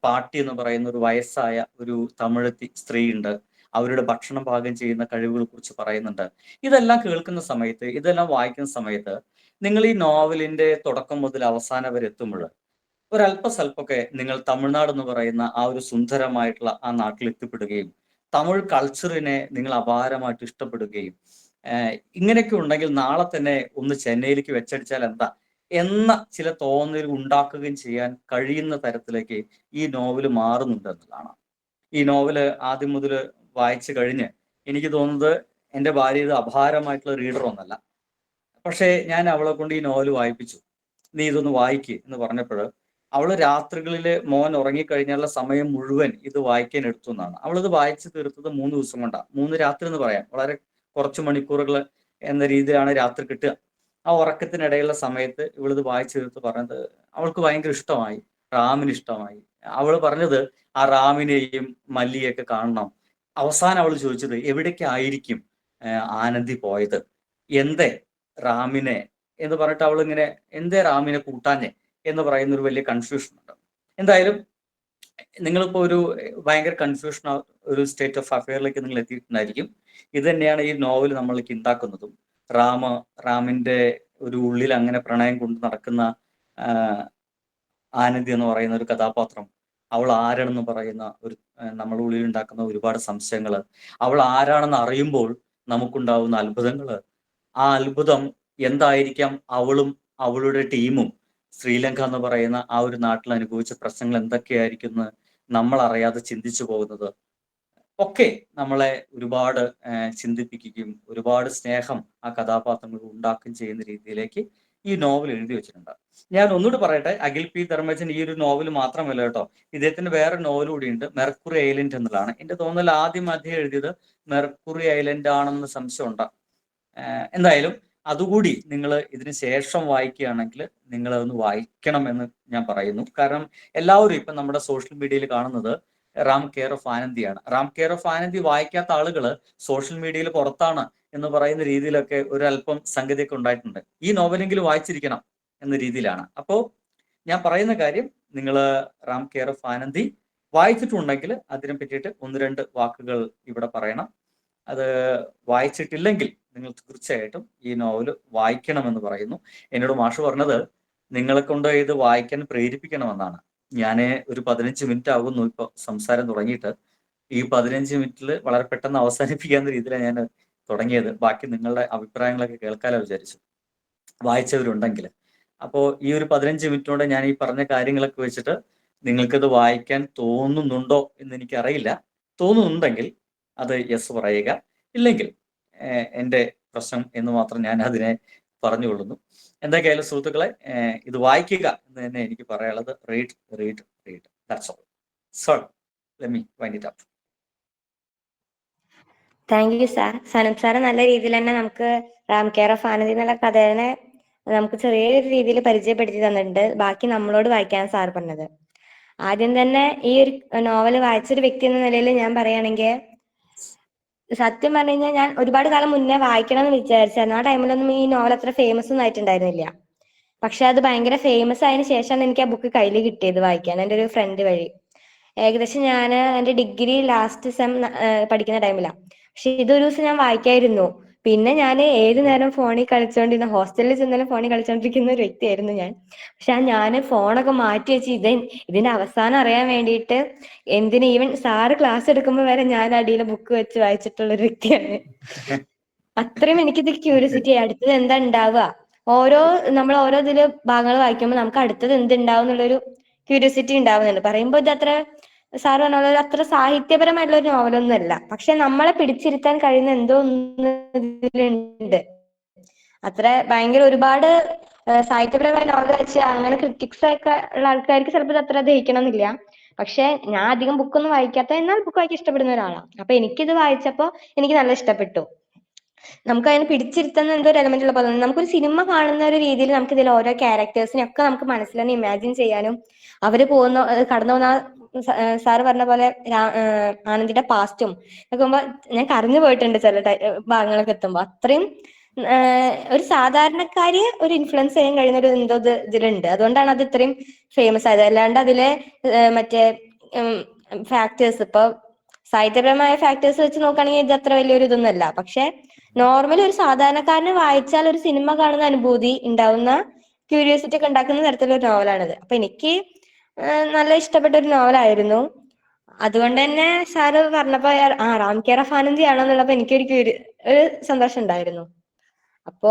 Speaker 3: പാട്ടി എന്ന് പറയുന്ന ഒരു വയസ്സായ ഒരു തമിഴ് സ്ത്രീ ഉണ്ട്. അവരുടെ ഭക്ഷണം പാകം ചെയ്യുന്ന കഴിവുകളെ കുറിച്ച് പറയുന്നുണ്ട്. ഇതെല്ലാം കേൾക്കുന്ന സമയത്ത്, ഇതെല്ലാം വായിക്കുന്ന സമയത്ത്, നിങ്ങൾ ഈ നോവലിന്റെ തുടക്കം മുതൽ അവസാനം വരെ എത്തുമ്പോൾ ഒരല്പസ്വല്പമൊക്കെ നിങ്ങൾ തമിഴ്നാട് എന്ന് പറയുന്ന ആ ഒരു സുന്ദരമായിട്ടുള്ള ആ നാട്ടിൽ എത്തിപ്പെടുകയും തമിഴ് കൾച്ചറിനെ നിങ്ങൾ അപാരമായിട്ട് ഇഷ്ടപ്പെടുകയും ഇങ്ങനെയൊക്കെ ഉണ്ടെങ്കിൽ നാളെ തന്നെ ഒന്ന് ചെന്നൈയിലേക്ക് വെച്ചടിച്ചാൽ എന്താ എന്ന ചില തോന്നൽ ഉണ്ടാക്കുകയും ചെയ്യാൻ കഴിയുന്ന തരത്തിലേക്ക് ഈ നോവൽ മാറുന്നുണ്ട് എന്നുള്ളതാണ്. ഈ നോവല് ആദ്യം മുതൽ വായിച്ചു കഴിഞ്ഞ് എനിക്ക് തോന്നുന്നത്, എൻ്റെ ഭാര്യ ഇത് അപാരമായിട്ടുള്ള റീഡർ ഒന്നല്ല, പക്ഷേ ഞാൻ അവളെ കൊണ്ട് ഈ നോവൽ വായിപ്പിച്ചു. നീ ഇതൊന്ന് വായിക്ക് എന്ന് പറഞ്ഞപ്പോൾ അവള് രാത്രികളിൽ മോൻ ഉറങ്ങിക്കഴിഞ്ഞാലുള്ള സമയം മുഴുവൻ ഇത് വായിക്കാൻ എടുത്തു എന്നാണ്. അവളിത് വായിച്ചു തീർത്തത് 3 ദിവസം കൊണ്ടാണ്. 3 രാത്രി എന്ന് പറയാം, വളരെ കുറച്ച് മണിക്കൂറുകൾ എന്ന രീതിയിലാണ് രാത്രി കിട്ടുക. ആ ഉറക്കത്തിനിടയിലുള്ള സമയത്ത് ഇവളിത് വായിച്ചു തീർത്ത് പറഞ്ഞത് അവൾക്ക് ഭയങ്കര ഇഷ്ടമായി, റാമിന് ഇഷ്ടമായി. അവൾ പറഞ്ഞത് ആ റാമിനെയും മല്ലിയൊക്കെ കാണണം. അവസാനം അവൾ ചോദിച്ചത്, എവിടേക്കായിരിക്കും ആനന്ദി പോയത്, എന്തേ റാമിനെ എന്ന് പറഞ്ഞിട്ട് അവൾ ഇങ്ങനെ, എന്തേ റാമിനെ കൂട്ടാഞ്ഞെ എന്ന് പറയുന്ന ഒരു വലിയ കൺഫ്യൂഷൻ ഉണ്ട്. എന്തായാലും നിങ്ങളിപ്പോ ഒരു ഭയങ്കര കൺഫ്യൂഷൻ, ഒരു സ്റ്റേറ്റ് ഓഫ് അഫെയറിലേക്ക് നിങ്ങൾ എത്തിയിട്ടുണ്ടായിരിക്കും. ഇത് തന്നെയാണ് ഈ നോവൽ നമ്മൾക്ക് ഉണ്ടാക്കുന്നതും. റാമിന്റെ ഒരു ഉള്ളിൽ അങ്ങനെ പ്രണയം കൊണ്ട് നടക്കുന്ന ആനന്ദി എന്ന് പറയുന്ന ഒരു കഥാപാത്രം, അവൾ ആരാണെന്ന് പറയുന്ന ഒരു നമ്മുടെ ഉള്ളിൽ ഉണ്ടാക്കുന്ന ഒരുപാട് സംശയങ്ങൾ, അവൾ ആരാണെന്ന് അറിയുമ്പോൾ നമുക്കുണ്ടാവുന്ന അത്ഭുതങ്ങൾ, ആ അത്ഭുതം എന്തായിരിക്കാം അവളും അവളുടെ ടീമും ശ്രീലങ്ക എന്ന് പറയുന്ന ആ ഒരു നാട്ടിൽ അനുഭവിച്ച പ്രശ്നങ്ങൾ എന്തൊക്കെയായിരിക്കും നമ്മൾ അറിയാതെ ചിന്തിച്ചു പോകുന്നത് ഒക്കെ നമ്മളെ ഒരുപാട് ചിന്തിപ്പിക്കുകയും ഒരുപാട് സ്നേഹം ആ കഥാപാത്രങ്ങൾ ഉണ്ടാക്കുകയും ചെയ്യുന്ന രീതിയിലേക്ക് ഈ നോവൽ എഴുതി വെച്ചിട്ടുണ്ട്. ഞാൻ ഒന്നുകൂടി പറയട്ടെ, അഖിൽ പി ധർമ്മജൻ ഈ ഒരു നോവൽ മാത്രമല്ല കേട്ടോ, ഇദ്ദേഹത്തിന് വേറെ നോവൽ കൂടിയുണ്ട്, മെർക്കുറി ഐലൻഡ് എന്നുള്ളതാണ്. എന്റെ തോന്നൽ ആദ്യം അദ്ദേഹം എഴുതിയത് മെർക്കുറി ഐലൻഡ് ആണെന്ന് സംശയമുണ്ട്. എന്തായാലും അതുകൂടി നിങ്ങൾ ഇതിന് ശേഷം വായിക്കുകയാണെങ്കിൽ നിങ്ങൾ അതൊന്ന് വായിക്കണം എന്ന് ഞാൻ പറയുന്നു. കാരണം എല്ലാവരും ഇപ്പം നമ്മുടെ സോഷ്യൽ മീഡിയയിൽ കാണുന്നത് റാം കെയർ ഓഫ് ആനന്ദിയാണ്. റാം കെയർ ഓഫ് ആനന്ദി വായിക്കാത്ത ആളുകൾ സോഷ്യൽ മീഡിയയിൽ പുറത്താണ് എന്ന് പറയുന്ന രീതിയിലൊക്കെ ഒരല്പം സംഗതിയൊക്കെ ഉണ്ടായിട്ടുണ്ട്. ഈ നോവലെങ്കിലും വായിച്ചിരിക്കണം എന്ന രീതിയിലാണ്. അപ്പോൾ ഞാൻ പറയുന്ന കാര്യം, നിങ്ങൾ റാം കെയർ ഓഫ് ആനന്ദി വായിച്ചിട്ടുണ്ടെങ്കിൽ അതിനെ പറ്റിയിട്ട് 1-2 വാക്കുകൾ ഇവിടെ പറയണം. അത് വായിച്ചിട്ടില്ലെങ്കിൽ നിങ്ങൾ തീർച്ചയായിട്ടും ഈ നോവൽ വായിക്കണമെന്ന് പറയുന്നു. എന്നോട് മാഷ് പറഞ്ഞത്, നിങ്ങളെ കൊണ്ട് ഇത് വായിക്കാൻ പ്രേരിപ്പിക്കണമെന്നാണ്. ഞാൻ ഒരു 15 മിനിറ്റ് ആകുന്നു ഇപ്പൊ സംസാരം തുടങ്ങിയിട്ട്. ഈ 15 മിനിറ്റിൽ വളരെ പെട്ടെന്ന് അവസാനിപ്പിക്കാവുന്ന രീതിയിലാണ് ഞാൻ തുടങ്ങിയത്. ബാക്കി നിങ്ങളുടെ അഭിപ്രായങ്ങളൊക്കെ കേൾക്കാലോ വിചാരിച്ചു, വായിച്ചവരുണ്ടെങ്കിൽ. അപ്പോൾ ഈ ഒരു 15 മിനിറ്റിനോടെ ഞാൻ ഈ പറഞ്ഞ കാര്യങ്ങളൊക്കെ വെച്ചിട്ട് നിങ്ങൾക്കത് വായിക്കാൻ തോന്നുന്നുണ്ടോ എന്ന് എനിക്കറിയില്ല. തോന്നുന്നുണ്ടെങ്കിൽ അത് യെസ് പറയുക, ഇല്ലെങ്കിൽ എൻ്റെ പ്രശ്നം എന്ന് മാത്രം ഞാൻ അതിനെ പറഞ്ഞുകൊള്ളുന്നു. എന്തൊക്കെയായാലും സുഹൃത്തുക്കളെ, ഇത് വായിക്കുക എന്ന് തന്നെ എനിക്ക് പറയാനുള്ളത്. Read read read, that's all. So let me wind it up.
Speaker 1: Thank you sir. Sanath sir നല്ല രീതിയിൽ തന്നെ നമുക്ക് റാം കെയർ ഓഫ് ആനന്ദി എന്നുള്ള കഥേനെ നമുക്ക് ചെറിയൊരു രീതിയിൽ പരിചയപ്പെടുത്തി തന്നിട്ടുണ്ട്. ബാക്കി നമ്മളോട് വായിക്കാൻ സാർ പറഞ്ഞത്. ആദ്യം തന്നെ ഈ ഒരു നോവൽ വായിച്ചൊരു വ്യക്തി എന്ന നിലയിൽ ഞാൻ പറയുകയാണെങ്കിൽ, സത്യം പറഞ്ഞു കഴിഞ്ഞാൽ ഞാൻ ഒരുപാട് കാലം മുന്നേ വായിക്കണം എന്ന് വിചാരിച്ചായിരുന്നു. ആ ടൈമിലൊന്നും ഈ നോവൽ അത്ര ഫേമസ് ഒന്നും ആയിട്ടുണ്ടായിരുന്നില്ല. പക്ഷെ അത് ഭയങ്കര ഫേമസ് ആയതിനു ശേഷമാണ് എനിക്ക് ആ ബുക്ക് കയ്യിൽ കിട്ടിയത് വായിക്കാൻ, എൻ്റെ ഒരു ഫ്രണ്ട് വഴി. ഏകദേശം ഞാൻ എൻ്റെ ഡിഗ്രി ലാസ്റ്റ് സെം പഠിക്കുന്ന ടൈമിലാണ്. പക്ഷെ ഇതൊരു ദിവസം ഞാൻ വായിക്കായിരുന്നു. പിന്നെ ഞാൻ ഏത് നേരം ഫോണിൽ കളിച്ചോണ്ടിരുന്ന, ഹോസ്റ്റലിൽ ചെന്നാലും ഫോണിൽ കളിച്ചോണ്ടിരിക്കുന്ന ഒരു വ്യക്തിയായിരുന്നു ഞാൻ. പക്ഷെ ഞാൻ ഫോണൊക്കെ മാറ്റി വെച്ച് ഇതിന്റെ അവസാനം അറിയാൻ വേണ്ടിയിട്ട് എന്തിന് ഈവൻ സാറ് ക്ലാസ് എടുക്കുമ്പോൾ വരെ ഞാൻ അടിയിൽ ബുക്ക് വെച്ച് വായിച്ചിട്ടുള്ള ഒരു വ്യക്തിയാണ്. അത്രയും എനിക്കിത് ക്യൂരിയോസിറ്റി, അടുത്തത് എന്താ ഉണ്ടാവുക, നമ്മൾ ഓരോ ഇതില് ഭാഗങ്ങൾ വായിക്കുമ്പോൾ നമുക്ക് അടുത്തത് എന്തുണ്ടാവും എന്നുള്ളൊരു ക്യൂരിയോസിറ്റി ഉണ്ടാവുന്നുണ്ട്. പറയുമ്പോൾ ഇത് അത്ര സാറ് പറഞ്ഞ പോലെ അത്ര സാഹിത്യപരമായിട്ടുള്ള ഒരു നോവലൊന്നും അല്ല, പക്ഷെ നമ്മളെ പിടിച്ചിരുത്താൻ കഴിയുന്ന എന്തോ ഒന്ന് ഇതിലുണ്ട്. അത്ര ഭയങ്കര ഒരുപാട് സാഹിത്യപരമായ നോവൽ വെച്ച് അങ്ങനെ ക്രിറ്റിക്സ് ഒക്കെ ഉള്ള ആൾക്കാർക്ക് ചിലപ്പോൾ ഇത് അത്ര ദഹിക്കണം എന്നില്ല. പക്ഷെ ഞാൻ അധികം ബുക്കൊന്നും വായിക്കാത്ത, എന്നാൽ ബുക്ക് വായിക്കാൻ ഇഷ്ടപ്പെടുന്ന ഒരാളാണ്. അപ്പൊ എനിക്കിത് വായിച്ചപ്പോൾ എനിക്ക് നല്ല ഇഷ്ടപ്പെട്ടു. നമുക്ക് അതിന് പിടിച്ചിരുത്തുന്ന എന്തോ ഒരു എലമെന്റ് ഉള്ള പോലെ നമുക്കൊരു സിനിമ കാണുന്ന ഒരു രീതിയിൽ നമുക്ക് ഇതിൽ ഓരോ ക്യാരക്ടേഴ്സിനെ ഒക്കെ നമുക്ക് മനസ്സിൽ തന്നെ ഇമാജിൻ ചെയ്യാനും, അവര് കടന്നു പോകുന്ന സാറ് പറഞ്ഞ പോലെ ആനന്ദിന്റെ പാസ്റ്റും നോക്കുമ്പോ ഞാൻ കരഞ്ഞു പോയിട്ടുണ്ട് ചില ഭാഗങ്ങളൊക്കെ എത്തുമ്പോ. അത്രയും ഒരു സാധാരണക്കാരി ഒരു ഇൻഫ്ലുവൻസ് ചെയ്യാൻ കഴിയുന്ന ഒരു എന്തോ ഇതിലുണ്ട്. അതുകൊണ്ടാണ് അത് ഇത്രയും ഫേമസ് ആയത്. അല്ലാണ്ട് അതിലെ മറ്റേ ഫാക്ടേഴ്സ്, ഇപ്പൊ സാഹിത്യപരമായ ഫാക്ടേഴ്സ് വെച്ച് നോക്കുകയാണെങ്കിൽ ഇത് അത്ര വലിയൊരു ഇതൊന്നുമല്ല. പക്ഷെ നോർമലി ഒരു സാധാരണക്കാരനെ വായിച്ചാൽ ഒരു സിനിമ കാണുന്ന അനുഭൂതി ഉണ്ടാവുന്ന, ക്യൂരിയോസിറ്റി ഒക്കെ ഉണ്ടാക്കുന്ന തരത്തിലൊരു നോവലാണിത്. അപ്പൊ എനിക്ക് നല്ല ഇഷ്ടപ്പെട്ട ഒരു നോവലായിരുന്നു. അതുകൊണ്ട് തന്നെ സാറ് പറഞ്ഞപ്പോ റാം കെയർ ഓഫ് ആനന്ദി ആണോ എന്നുള്ളപ്പോ എനിക്കൊരു ഒരു സന്തോഷം ഉണ്ടായിരുന്നു. അപ്പോ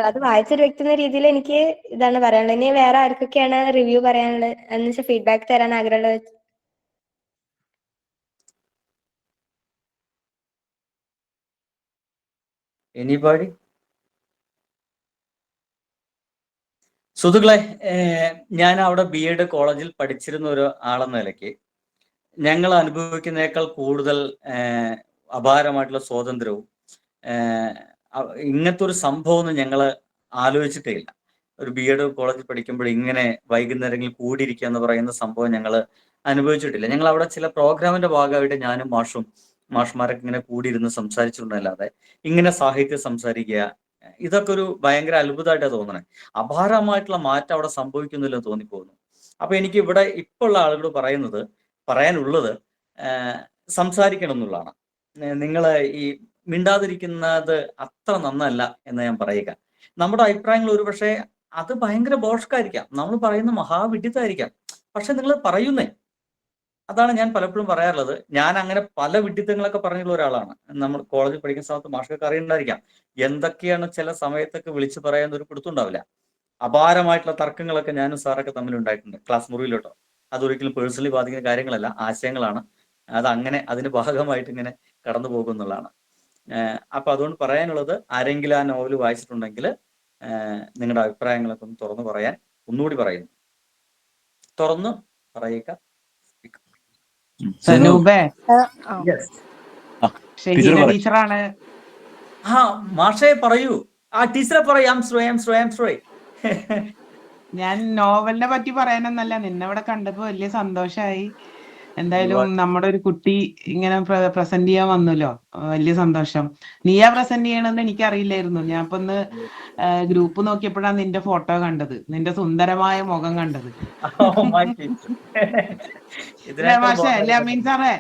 Speaker 1: അത് വായിച്ചൊരു വ്യക്തി എന്ന രീതിയിൽ എനിക്ക് ഇതാണ് പറയാനുള്ളത്. ഇനി വേറെ ആർക്കൊക്കെയാണ് റിവ്യൂ പറയാനുള്ളത് എന്ന് വെച്ചാൽ ഫീഡ്ബാക്ക് തരാൻ ആഗ്രഹമുള്ളത്?
Speaker 3: എനിബഡി? സുഹൃത്തുക്കളെ, ഞാൻ അവിടെ BEd കോളേജിൽ പഠിച്ചിരുന്ന ഒരു ആളെന്ന നിലയ്ക്ക് ഞങ്ങൾ അനുഭവിക്കുന്നതിനേക്കാൾ കൂടുതൽ അപാരമായിട്ടുള്ള സ്വാതന്ത്ര്യവും ഇങ്ങനത്തെ ഒരു സംഭവമൊന്നും ഞങ്ങൾ ആലോചിച്ചിട്ടേ ഇല്ല. ഒരു BEd കോളേജിൽ പഠിക്കുമ്പോൾ ഇങ്ങനെ വൈകുന്നേരങ്ങളിൽ കൂടിയിരിക്കുക എന്ന് പറയുന്ന സംഭവം ഞങ്ങൾ അനുഭവിച്ചിട്ടില്ല. ഞങ്ങൾ അവിടെ ചില പ്രോഗ്രാമിന്റെ ഭാഗമായിട്ട് ഞാനും മാഷ്മാരൊക്കെ ഇങ്ങനെ കൂടിയിരുന്ന് സംസാരിച്ചിട്ടുണ്ടല്ലാതെ ഇങ്ങനെ സാഹിത്യം സംസാരിക്കുക, ഇതൊക്കെ ഒരു ഭയങ്കര അത്ഭുതമായിട്ടാണ് തോന്നണേ. അപാരമായിട്ടുള്ള മാറ്റം അവിടെ സംഭവിക്കുന്നില്ലെന്ന് തോന്നിപ്പോകുന്നു. അപ്പൊ എനിക്ക് ഇവിടെ ഇപ്പോൾ ഉള്ള ആളുകളോട് പറയാനുള്ളത് സംസാരിക്കണം എന്നുള്ളതാണ്. നിങ്ങൾ ഈ മിണ്ടാതിരിക്കുന്നത് അത്ര നന്നല്ല എന്ന് ഞാൻ പറയുക. നമ്മുടെ അഭിപ്രായങ്ങൾ ഒരുപക്ഷെ അത് ഭയങ്കര ബോഷ്കായിരിക്കാം, നമ്മൾ പറയുന്ന മഹാവിഡിത്തായിരിക്കാം, പക്ഷെ നിങ്ങൾ പറയുന്നേ. അതാണ് ഞാൻ പലപ്പോഴും പറയാറുള്ളത്. ഞാൻ അങ്ങനെ പല വിഡിത്തങ്ങളൊക്കെ പറഞ്ഞുള്ള ഒരാളാണ്. നമ്മൾ കോളേജിൽ പഠിക്കുന്ന സമയത്ത് മാഷൊക്കെ അറിയുണ്ടായിരിക്കാം എന്തൊക്കെയാണ് ചില സമയത്തൊക്കെ വിളിച്ചു പറയാൻ ഒരു പിടുത്തുണ്ടാവില്ല. അപാരമായിട്ടുള്ള തർക്കങ്ങളൊക്കെ ഞാനും സാറൊക്കെ തമ്മിൽ ഉണ്ടായിട്ടുണ്ട് ക്ലാസ് മുറിയിലോട്ടോ. അതൊരിക്കലും പേഴ്സണലി ബാധിക്കുന്ന കാര്യങ്ങളല്ല, ആശയങ്ങളാണ്. അതങ്ങനെ അതിന്റെ ഭാഗമായിട്ട് ഇങ്ങനെ കടന്നു പോകുന്നുള്ളതാണ്. അപ്പൊ അതുകൊണ്ട് പറയാനുള്ളത്, ആരെങ്കിലും ആ നോവൽ വായിച്ചിട്ടുണ്ടെങ്കിൽ നിങ്ങളുടെ അഭിപ്രായങ്ങളൊക്കെ ഒന്ന് തുറന്നു പറയാൻ ഒന്നുകൂടി പറയുന്നു. തുറന്ന് പറയുക.
Speaker 5: സനൂപേ,
Speaker 3: Yes.
Speaker 5: ഷഹീന ടീച്ചറാണ്.
Speaker 3: മാഷേ പറയൂ. ടീച്ചറെ പറയൂ. I'm sorry.
Speaker 5: ഞാൻ നോവലിനെ പറ്റി പറയാനൊന്നല്ല, നിന്നെ ഇവിടെ കണ്ടപ്പോ വലിയ സന്തോഷായി. എന്തായാലും നമ്മുടെ ഒരു കുട്ടി ഇങ്ങനെ പ്രസന്റ് ചെയ്യാൻ വന്നല്ലോ, വലിയ സന്തോഷം. നീയാ പ്രസന്റ് ചെയ്യണമെന്ന് എനിക്കറിയില്ലായിരുന്നു. ഞാൻ ഇപ്പൊ ഒന്ന് ഗ്രൂപ്പ് നോക്കിയപ്പോഴാണ് നിന്റെ ഫോട്ടോ കണ്ടത്, നിന്റെ സുന്ദരമായ മുഖം കണ്ടത്. മാഷേ, അല്ലെ അമീൻ സാറേ,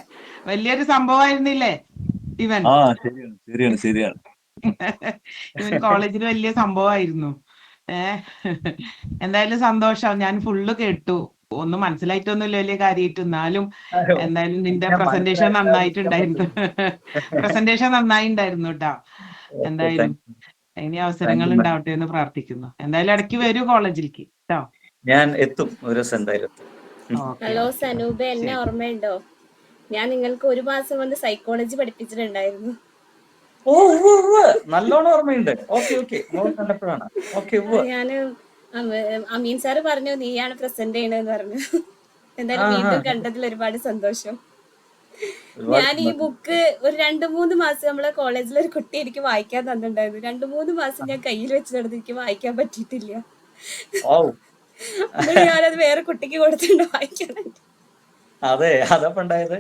Speaker 5: വലിയൊരു സംഭവമായിരുന്നില്ലേ ഇവൻ?
Speaker 2: ശരിയാണ്.
Speaker 5: ഇവൻ കോളേജിൽ വലിയ സംഭവമായിരുന്നു. എന്തായാലും സന്തോഷം. ഞാൻ ഫുള്ള് കേട്ടു. ഒന്നും മനസ്സിലായിട്ടൊന്നുമില്ല വലിയ കാര്യമായിട്ട്, എന്നാലും എന്തായാലും നിന്റെ
Speaker 3: ഞാൻ
Speaker 5: പ്രസന്റേഷൻ
Speaker 3: മനസ്സിലാക്കാൻ
Speaker 5: നന്നായിട്ടുണ്ടായിരുന്നു. പ്രസന്റേഷൻ നന്നായി ഉണ്ടായിരുന്നു കേട്ടോ. എന്തായാലും ഇനി അവസരങ്ങൾ ഉണ്ടാവട്ടെ എന്ന് പ്രാർത്ഥിക്കുന്നു. എന്തായാലും ഇടയ്ക്ക് വരൂ കോളേജിലേക്ക് കേട്ടോ.
Speaker 3: ഞാൻ എത്തും, ഒരു ദിവസം എന്തായാലും എത്തും.
Speaker 5: ഓക്കെ
Speaker 4: ഹലോ
Speaker 5: ഓക്കെ
Speaker 4: സനൂപ്, എന്നെ
Speaker 5: ശരി.
Speaker 4: ഓർമ്മയുണ്ടോ? ഞാൻ നിങ്ങൾക്ക് 1 മാസം കൊണ്ട് സൈക്കോളജി പഠിപ്പിച്ചിട്ടുണ്ടായിരുന്നു.
Speaker 3: ഓ ഉവ്വ് ഉവ്വ്, നല്ലോണം ഓർമ്മയുണ്ട്. ഓക്കെ ഓക്കെ, മോൾ കണ്ടപ്പോഴാണ്. ഓക്കെ ഉവ്വ്.
Speaker 4: ഞാന് അമീൻ സാറ് പറഞ്ഞു നീയാണ് പ്രസന്റ് ചെയ്യണെന്ന് പറഞ്ഞു.
Speaker 3: ആ
Speaker 4: എന്തായാലും
Speaker 3: ആ
Speaker 4: വീണ്ടും കണ്ടതിൽ ഒരുപാട് സന്തോഷം.
Speaker 3: ഒരുപാട്
Speaker 4: ഞാൻ ഈ
Speaker 3: സന്തോഷം.
Speaker 4: ബുക്ക് ഒരു 2-3 മാസം നമ്മളെ കോളേജിൽ ഒരു കുട്ടി എനിക്ക് വായിക്കാൻ തന്നിട്ടുണ്ടായിരുന്നു. 2-3 മാസം ഞാൻ കയ്യിൽ വെച്ച് നടന്ന് എനിക്ക് വായിക്കാൻ പറ്റിയിട്ടില്ല.
Speaker 3: ഓ
Speaker 4: എന്നിട്ട് ഞാനത് വേറെ കുട്ടിക്ക് കൊടുത്തിട്ടുണ്ട് വായിക്കാനായിട്ട്.
Speaker 3: അതെ, അതപ്പോ ഉണ്ടായത്.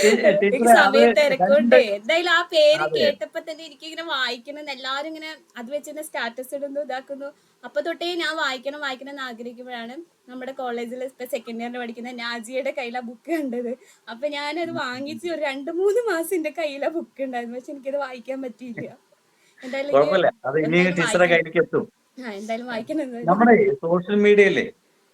Speaker 4: എനിക്ക്
Speaker 3: ടീച്ചറെ അത്
Speaker 4: സമയം
Speaker 3: 2
Speaker 4: തിരക്കുണ്ട്. എന്തായാലും ആ പേര്
Speaker 3: അതെ
Speaker 4: കേട്ടപ്പോ തന്നെ എനിക്കിങ്ങനെ വായിക്കണം, എല്ലാരും ഇങ്ങനെ അത് വെച്ച് സ്റ്റാറ്റസ് ഇടുന്നു ഇതാക്കുന്നു. അപ്പൊ തൊട്ടേ ഞാൻ വായിക്കണം വായിക്കണം എന്ന് ആഗ്രഹിക്കുമ്പോഴാണ് നമ്മുടെ കോളേജിൽ ഇപ്പൊ സെക്കൻഡ് ഇയറിൽ പഠിക്കുന്ന നാജിയുടെ കയ്യിൽ ആ ബുക്ക് കണ്ടത്. അപ്പൊ ഞാനത് വാങ്ങിച്ച് ഒരു 2-3 മാസം എന്റെ കയ്യിൽ ആ ബുക്ക് ഉണ്ടായിരുന്നു. പക്ഷെ എനിക്കത് വായിക്കാൻ പറ്റിയില്ല. എന്തായാലും ഇനി
Speaker 3: കുഴപ്പമില്ല, അത് ഇനി
Speaker 4: എന്തായാലും
Speaker 3: ടീച്ചറെ
Speaker 4: വായിക്കണം.
Speaker 3: കയ്യിലേക്ക് എത്തും.
Speaker 4: എന്തായാലും വായിക്കണം എന്തായാലും.
Speaker 3: നമ്മുടെ സോഷ്യൽ മീഡിയയിലെ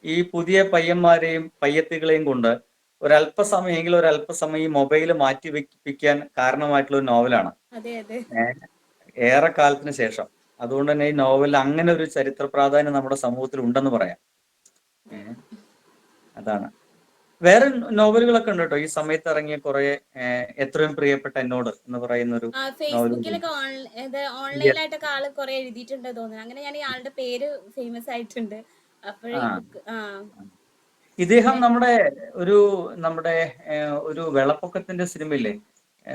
Speaker 3: ഈ പുതിയ പയ്യന്മാരെയും പയ്യത്തികളെയും കൊണ്ട് ഒരല്പസമയമെങ്കിലും ഒരല്പസമയം ഈ മൊബൈൽ മാറ്റി വെപ്പിക്കാൻ കാരണമായിട്ടുള്ള ഒരു നോവലാണ്
Speaker 4: അതെ അതെ
Speaker 3: ഏറെ കാലത്തിന് ശേഷം. അതുകൊണ്ട് തന്നെ ഈ നോവലിൽ അങ്ങനെ ഒരു ചരിത്ര പ്രാധാന്യം നമ്മുടെ സമൂഹത്തിൽ ഉണ്ടെന്ന് പറയാം. ഏ, അതാണ്. വേറെ നോവലുകളൊക്കെ ഉണ്ട് കേട്ടോ, ഈ സമയത്ത് ഇറങ്ങിയ കുറെ. എത്രയും പ്രിയപ്പെട്ട എന്നോട് എന്ന് പറയുന്ന ഒരു നോവൽ.
Speaker 4: ഫേസ്ബുക്കിലൊക്കെ ഓൺലൈനിലായിട്ടൊക്കെ ആള് കുറെ എഴുതിയിട്ടുണ്ട് തോന്നുന്നു. അങ്ങനെ ഞാൻ ഈ ആളുടെ പേര് ഫേമസ് ആയിട്ടുണ്ട്. അപ്പോഴേ
Speaker 3: ആ
Speaker 4: ഈ ബുക്ക്
Speaker 3: ഇദ്ദേഹം നമ്മുടെ ഒരു വെള്ളപ്പൊക്കത്തിന്റെ സിനിമയില്ലേ,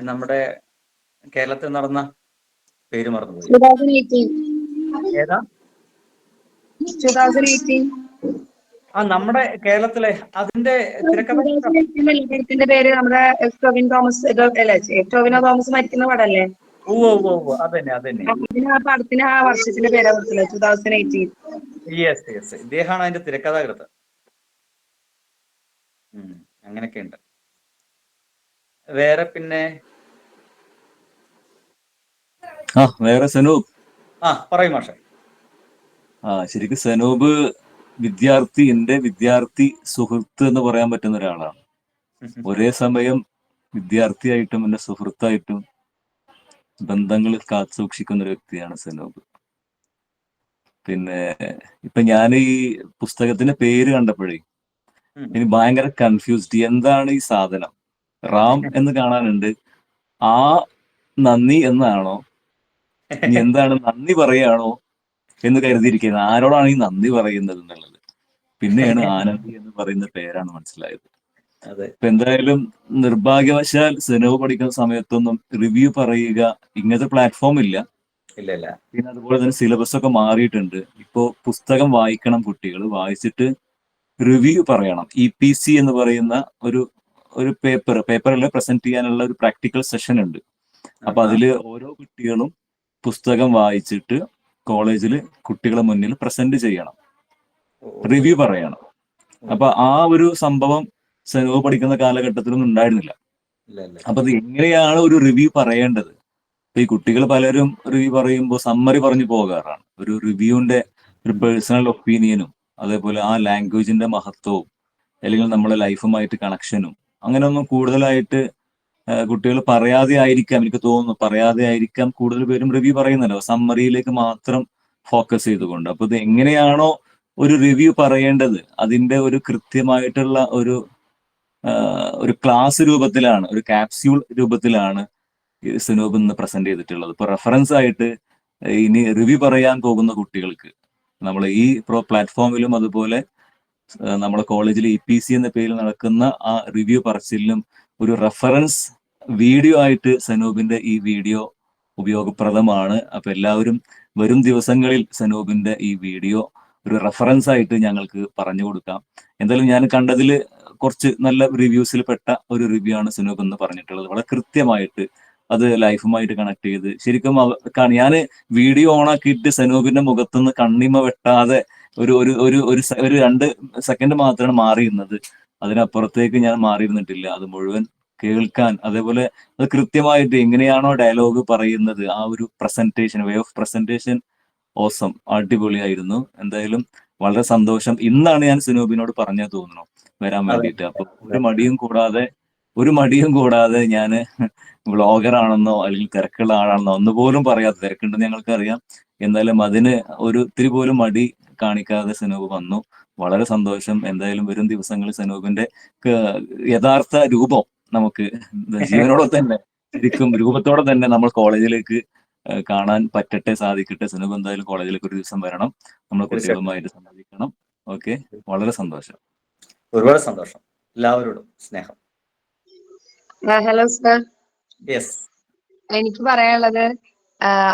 Speaker 3: നമ്മുടെ കേരളത്തിൽ നടന്ന, പേര് മറന്നുപോയി.
Speaker 6: 2018.
Speaker 3: ഏതാ?
Speaker 6: 2018.
Speaker 3: നമ്മുടെ കേരളത്തിലെ അതിന്റെ തിരക്കഥ.
Speaker 6: 2018 പടത്തിന്റെ പേര് നമ്മുടെ ടോവിൻ തോമസ് അല്ലേ, ടോവിനോ തോമസ് മരിക്കുന്ന പടല്ലേ?
Speaker 3: ഉവ്വ് ഉവ്വ് ഉവ്വ്, അതന്നെ അതന്നെ.
Speaker 6: ആ പടത്തിന് ആ വർഷത്തിന്റെ പേരാ കൊടുത്തില്ല, 2018.
Speaker 3: യെസ് യെസ്, ഇദ്ദേഹമാണ് അതിന്റെ തിരക്കഥാകൃത്ത്. അങ്ങനെയൊക്കെ ഉണ്ട്. വേറെ പിന്നെ
Speaker 2: വേറെ സനൂപ്.
Speaker 3: പറയും മാഷെ.
Speaker 2: ശരിക്കും സനൂപ് എന്റെ വിദ്യാർത്ഥി സുഹൃത്ത് എന്ന് പറയാൻ പറ്റുന്ന ഒരാളാണ്. ഒരേ സമയം വിദ്യാർത്ഥിയായിട്ടും എന്റെ സുഹൃത്തായിട്ടും ബന്ധങ്ങൾ കാത്തു സൂക്ഷിക്കുന്ന ഒരു വ്യക്തിയാണ് സനൂപ്. പിന്നെ ഇപ്പൊ ഞാൻ ഈ പുസ്തകത്തിന്റെ പേര് കണ്ടപ്പോഴേ എനിക്ക് ഭയങ്കര കൺഫ്യൂസ്ഡ്. എന്താണ് ഈ സാധനം? റാം എന്ന് കാണാനുണ്ട്. ആ നന്ദി എന്നാണോ, ഇനി എന്താണ് നന്ദി പറയാണോ എന്ന് കരുതിയിരിക്കുന്നത്. ആരോടാണ് ഈ നന്ദി പറയുന്നത് എന്നുള്ളത് പിന്നെയാണ് ആനന്ദി എന്ന് പറയുന്ന പേരാണ് മനസ്സിലായത്. ഇപ്പൊ എന്തായാലും നിർഭാഗ്യവശാൽ സെനോവ് പഠിക്കുന്ന സമയത്തൊന്നും റിവ്യൂ പറയുക ഇങ്ങനത്തെ പ്ലാറ്റ്ഫോം ഇല്ല. പിന്നെ അതുപോലെ തന്നെ സിലബസ് ഒക്കെ മാറിയിട്ടുണ്ട്. ഇപ്പോ പുസ്തകം വായിക്കണം, കുട്ടികൾ വായിച്ചിട്ട് റിവ്യൂ പറയണം. EPC എന്ന് പറയുന്ന ഒരു പേപ്പറിൽ പ്രസന്റ് ചെയ്യാനുള്ള ഒരു പ്രാക്ടിക്കൽ സെഷൻ ഉണ്ട്. അപ്പൊ അതില് ഓരോ കുട്ടികളും പുസ്തകം വായിച്ചിട്ട് കോളേജിൽ കുട്ടികളെ മുന്നിൽ പ്രസന്റ് ചെയ്യണം, റിവ്യൂ പറയണം. അപ്പൊ ആ ഒരു സംഭവം സെനോവ് പഠിക്കുന്ന കാലഘട്ടത്തിലൊന്നും ഉണ്ടായിരുന്നില്ല. അപ്പൊ അത് എങ്ങനെയാണ് ഒരു റിവ്യൂ പറയേണ്ടത്? ഈ കുട്ടികൾ പലരും റിവ്യൂ പറയുമ്പോൾ സമ്മറി പറഞ്ഞു പോകാറാണ്. ഒരു റിവ്യൂവിന്റെ ഒരു പേഴ്സണൽ ഒപ്പീനിയനും അതേപോലെ ആ ലാംഗ്വേജിന്റെ മഹത്വവും അല്ലെങ്കിൽ നമ്മളെ ലൈഫുമായിട്ട് കണക്ഷനും അങ്ങനെയൊന്നും കൂടുതലായിട്ട് കുട്ടികൾ പറയാതെ ആയിരിക്കാം, എനിക്ക് തോന്നുന്നു പറയാതെ ആയിരിക്കാം കൂടുതൽ പേരും റിവ്യൂ പറയുന്നല്ലോ, സമ്മറിയിലേക്ക് മാത്രം ഫോക്കസ് ചെയ്തുകൊണ്ട്. അപ്പൊ ഇത് എങ്ങനെയാണോ ഒരു റിവ്യൂ പറയേണ്ടത് അതിന്റെ ഒരു കൃത്യമായിട്ടുള്ള ഒരു ക്ലാസ് രൂപത്തിലാണ്, ഒരു കാപ്സ്യൂൾ രൂപത്തിലാണ് സനൂപ് ഇന്ന് പ്രസന്റ് ചെയ്തിട്ടുള്ളത്. ഇപ്പൊ റെഫറൻസ് ആയിട്ട് ഇനി റിവ്യൂ പറയാൻ പോകുന്ന കുട്ടികൾക്ക് നമ്മൾ ഈ പ്ലാറ്റ്ഫോമിലും അതുപോലെ നമ്മുടെ കോളേജിൽ EPC എന്ന പേരിൽ നടക്കുന്ന ആ റിവ്യൂ പറച്ചിലിനും ഒരു റെഫറൻസ് വീഡിയോ ആയിട്ട് സനൂപിന്റെ ഈ വീഡിയോ ഉപയോഗപ്രദമാണ്. അപ്പൊ എല്ലാവരും വരും ദിവസങ്ങളിൽ സനൂപിന്റെ ഈ വീഡിയോ ഒരു റെഫറൻസ് ആയിട്ട് ഞങ്ങൾക്ക് പറഞ്ഞു കൊടുക്കാം. എന്തായാലും ഞാൻ കണ്ടതിൽ കുറച്ച് നല്ല റിവ്യൂസിൽ പെട്ട ഒരു റിവ്യൂ ആണ് സനൂപ് എന്ന് പറഞ്ഞിട്ടുള്ളത്. വളരെ കൃത്യമായിട്ട് അത് ലൈഫുമായിട്ട് കണക്ട് ചെയ്ത് ശരിക്കും ഞാൻ വീഡിയോ ഓൺ ആക്കിയിട്ട് സനൂപിന്റെ മുഖത്തുനിന്ന് കണ്ണിമ വെട്ടാതെ ഒരു 2 സെക്കൻഡ് മാത്രമാണ് മാറിയിരുന്നത്. അതിനപ്പുറത്തേക്ക് ഞാൻ മാറിയിരുന്നിട്ടില്ല. അത് മുഴുവൻ കേൾക്കാൻ, അതേപോലെ അത് കൃത്യമായിട്ട് എങ്ങനെയാണോ ഡയലോഗ് പറയുന്നത് ആ ഒരു presentation, way of presentation awesome, അടിപൊളിയായിരുന്നു. എന്തായാലും വളരെ സന്തോഷം. ഇന്നാണ് ഞാൻ സുനൂബിനോട് പറഞ്ഞത് തോന്നുന്നു വരാൻ
Speaker 3: അതെ
Speaker 2: വേണ്ടിയിട്ട്. അപ്പൊ ഒരു മടിയും കൂടാതെ ഞാൻ വ്ളോഗറാണെന്നോ അല്ലെങ്കിൽ തിരക്കുള്ള ആളാണെന്നോ ഒന്നുപോലും പറയാതെ, തിരക്കുണ്ടെന്ന് ഞങ്ങൾക്കറിയാം, എന്നാലും അതിന് ഇത്തിരി പോലും മടി കാണിക്കാതെ സനൂപ് വന്നു. വളരെ സന്തോഷം. എന്തായാലും വരും ദിവസങ്ങളിൽ സനൂപിന്റെ യഥാർത്ഥ രൂപം നമുക്ക് ജീവനോടെ തന്നെ, ശരിക്കും രൂപത്തോടെ തന്നെ നമ്മൾ കോളേജിലേക്ക് കാണാൻ സാധിക്കട്ടെ. സനൂപ് എന്തായാലും കോളേജിലേക്ക് ഒരു ദിവസം വരണം, നമ്മൾ
Speaker 3: തീർച്ചയായിട്ടും
Speaker 2: കുട്ടികളുമായിട്ട് സംബന്ധിക്കണം. ഓക്കെ, വളരെ സന്തോഷം.
Speaker 3: ഒരുപാട് സന്തോഷം. എല്ലാവരോടും സ്നേഹം.
Speaker 6: Hello sir,
Speaker 3: yes.
Speaker 6: എനിക്ക് പറയാനുള്ളത്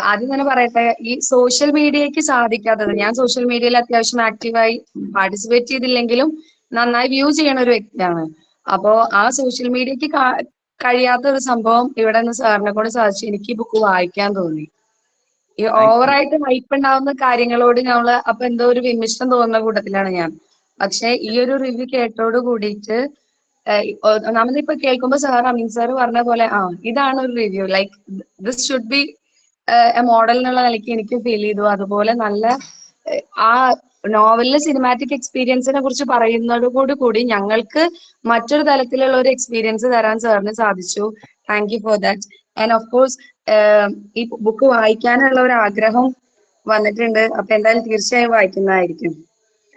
Speaker 6: ആദ്യം തന്നെ പറയട്ടെ, ഈ സോഷ്യൽ മീഡിയക്ക് സാധിക്കാത്തത്, ഞാൻ സോഷ്യൽ മീഡിയയിൽ അത്യാവശ്യം ആക്റ്റീവായി പാർട്ടിസിപ്പേറ്റ് ചെയ്തില്ലെങ്കിലും നന്നായി വ്യൂ ചെയ്യണ ഒരു വ്യക്തിയാണ്. അപ്പോ ആ സോഷ്യൽ മീഡിയക്ക് കഴിയാത്ത ഒരു സംഭവം ഇവിടെ നിന്ന് സാറിനെ കൊണ്ട് സാധിച്ചു. എനിക്ക് ഈ ബുക്ക് വായിക്കാൻ തോന്നി. ഈ
Speaker 3: താങ്ക് യു.
Speaker 6: ഓവറായിട്ട് ഹൈപ്പ് ഉണ്ടാവുന്ന കാര്യങ്ങളോട് ഞങ്ങള് അപ്പൊ എന്തോ ഒരു വിമിഷ്ടം തോന്നുന്ന കൂട്ടത്തിലാണ് ഞാൻ. പക്ഷെ ഈ ഒരു റിവ്യൂ കേട്ടോട് കൂടിയിട്ട് നമ്മളിപ്പോ കേൾക്കുമ്പോ അമീൻ സാർ പറഞ്ഞ പോലെ ഇതാണ് ഒരു review, like this should be A model എന്നുള്ള നിലയ്ക്ക് എനിക്ക് ഫീൽ ചെയ്തു. അതുപോലെ നല്ല ആ നോവലിലെ സിനിമാറ്റിക് എക്സ്പീരിയൻസിനെ കുറിച്ച് പറയുന്നതോട് കൂടി ഞങ്ങൾക്ക് മറ്റൊരു തലത്തിലുള്ള ഒരു എക്സ്പീരിയൻസ് തരാൻ സാറിന് സാധിച്ചു. Thank you for that. And of course ഈ ബുക്ക് വായിക്കാനുള്ള ഒരു ആഗ്രഹം വന്നിട്ടുണ്ട്. അപ്പൊ എന്തായാലും തീർച്ചയായും വായിക്കുന്നതായിരിക്കും.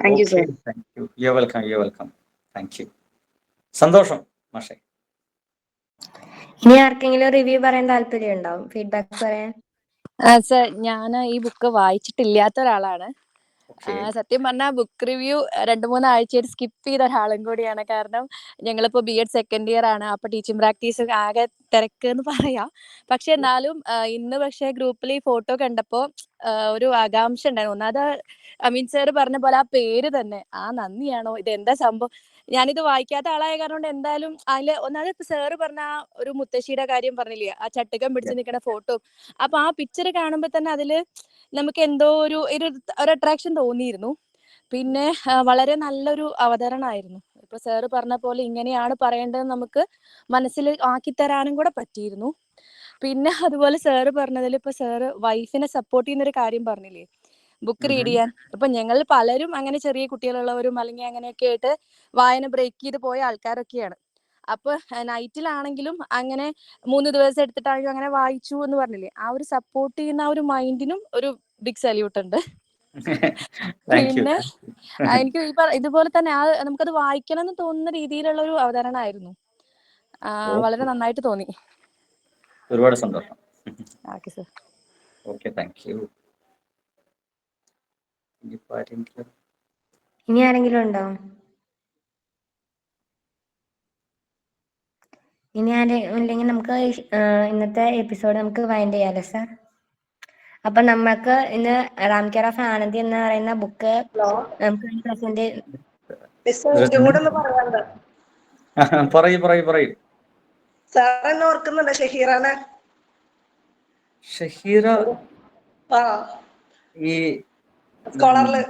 Speaker 6: Thank you
Speaker 3: okay,
Speaker 6: sir.
Speaker 3: Thank you. You welcome, you welcome. Thank you. സന്തോഷം മാഷെ.
Speaker 1: ഇനി ആർക്കെങ്കിലും റിവ്യൂ പറയാൻ താല്പര്യം ഉണ്ടാവും, ഫീഡ്ബാക്ക് പറയാൻ?
Speaker 7: സർ, ഞാൻ ഈ ബുക്ക് വായിച്ചിട്ടില്ലാത്ത ഒരാളാണ്.
Speaker 3: ഓക്കെ.
Speaker 7: സത്യം പറഞ്ഞാൽ ബുക്ക് റിവ്യൂ 2-3 ആഴ്ചയായിട്ട് സ്കിപ്പ് ചെയ്ത ഒരാളും കൂടിയാണ്. കാരണം ഞങ്ങളിപ്പോൾ BEd സെക്കൻഡ് ഇയർ ആണ്. അപ്പോൾ ടീച്ചിങ് പ്രാക്ടീസ് ആകെ തിരക്ക് എന്ന് പറയാം. പക്ഷെ എന്നാലും ഇന്ന് ഗ്രൂപ്പിൽ ഈ ഫോട്ടോ കണ്ടപ്പോൾ ഒരു ആകാംക്ഷ ഉണ്ടായിരുന്നു. ഒന്നാമത് അമീൻ സാർ പറഞ്ഞ പോലെ ആ പേര് തന്നെ, നന്ദിയാണോ, ഇത് എന്താ സംഭവം, ഞാനിത് വായിക്കാത്ത ആളായ കാരണം കൊണ്ട് എന്തായാലും ഒന്നാമത് സാറ് പറഞ്ഞ ഒരു മുത്തശ്ശിയുടെ കാര്യം പറഞ്ഞില്ലേ, ആ ചട്ടുകം പിടിച്ച് നിൽക്കുന്ന ഫോട്ടോ, അപ്പൊ ആ പിക്ചർ കാണുമ്പോൾ തന്നെ അതില് നമുക്ക് എന്തോ ഒരു അട്രാക്ഷൻ തോന്നിയിരുന്നു. പിന്നെ വളരെ നല്ലൊരു അവതരണമായിരുന്നു. ഇപ്പൊ സാറ് പറഞ്ഞ പോലെ ഇങ്ങനെയാണ് പറയേണ്ടതെന്ന് നമുക്ക് മനസ്സിൽ ആക്കിത്തരാനും കൂടെ പറ്റിയിരുന്നു. പിന്നെ അതുപോലെ സാറ് പറഞ്ഞതിൽ ഇപ്പൊ സാറ് വൈഫിനെ സപ്പോർട്ട് ചെയ്യുന്ന ഒരു കാര്യം പറഞ്ഞില്ലേ, ബുക്ക് റീഡ് ചെയ്യാൻ. ഇപ്പൊ ഞങ്ങൾ പലരും അങ്ങനെ ചെറിയ കുട്ടികളുള്ളവരും അല്ലെങ്കിൽ അങ്ങനെയൊക്കെ ആയിട്ട് വായന ബ്രേക്ക് ചെയ്ത് പോയ ആൾക്കാരൊക്കെയാണ്. അപ്പൊ നൈറ്റിലാണെങ്കിലും അങ്ങനെ 3 ദിവസം എടുത്തിട്ടാണെങ്കിലും അങ്ങനെ വായിച്ചു എന്ന് പറഞ്ഞില്ലേ, ആ ഒരു സപ്പോർട്ട് ചെയ്യുന്ന ആ ഒരു മൈൻഡിനും ഒരു ബിഗ് സല്യൂട്ട് ഉണ്ട്.
Speaker 3: Thank you.
Speaker 7: പിന്നെ എനിക്ക് ഇതുപോലെ തന്നെ നമുക്കത് വായിക്കണം എന്ന് തോന്നുന്ന രീതിയിലുള്ള ഒരു അവതരണമായിരുന്നു. വളരെ നന്നായിട്ട് തോന്നി.
Speaker 3: ഒരുപാട് സന്തോഷം.
Speaker 7: Okay sir.
Speaker 3: Okay, thank you.
Speaker 1: ഇനി ആരെങ്കിലും ഉണ്ടോ? ഇനി ഇല്ലെങ്കിൽ നമുക്ക് ഇന്നത്തെ എപ്പിസോഡ് നമുക്ക് വൈൻഡ് ചെയ്യാലോ സർ? അപ്പൊ നമുക്ക് ഇന്ന് റാം കെയർ ഓഫ് ആനന്ദി എന്ന് പറയുന്ന ബുക്ക് നമുക്ക് പ്രസന്റ്
Speaker 3: പറയൂ.
Speaker 6: സാറെന്നെ ഓർക്കുന്നുണ്ട് ഷഹീറാനെ?
Speaker 3: ഷഹീറ ഈ
Speaker 6: സ്കോളറില്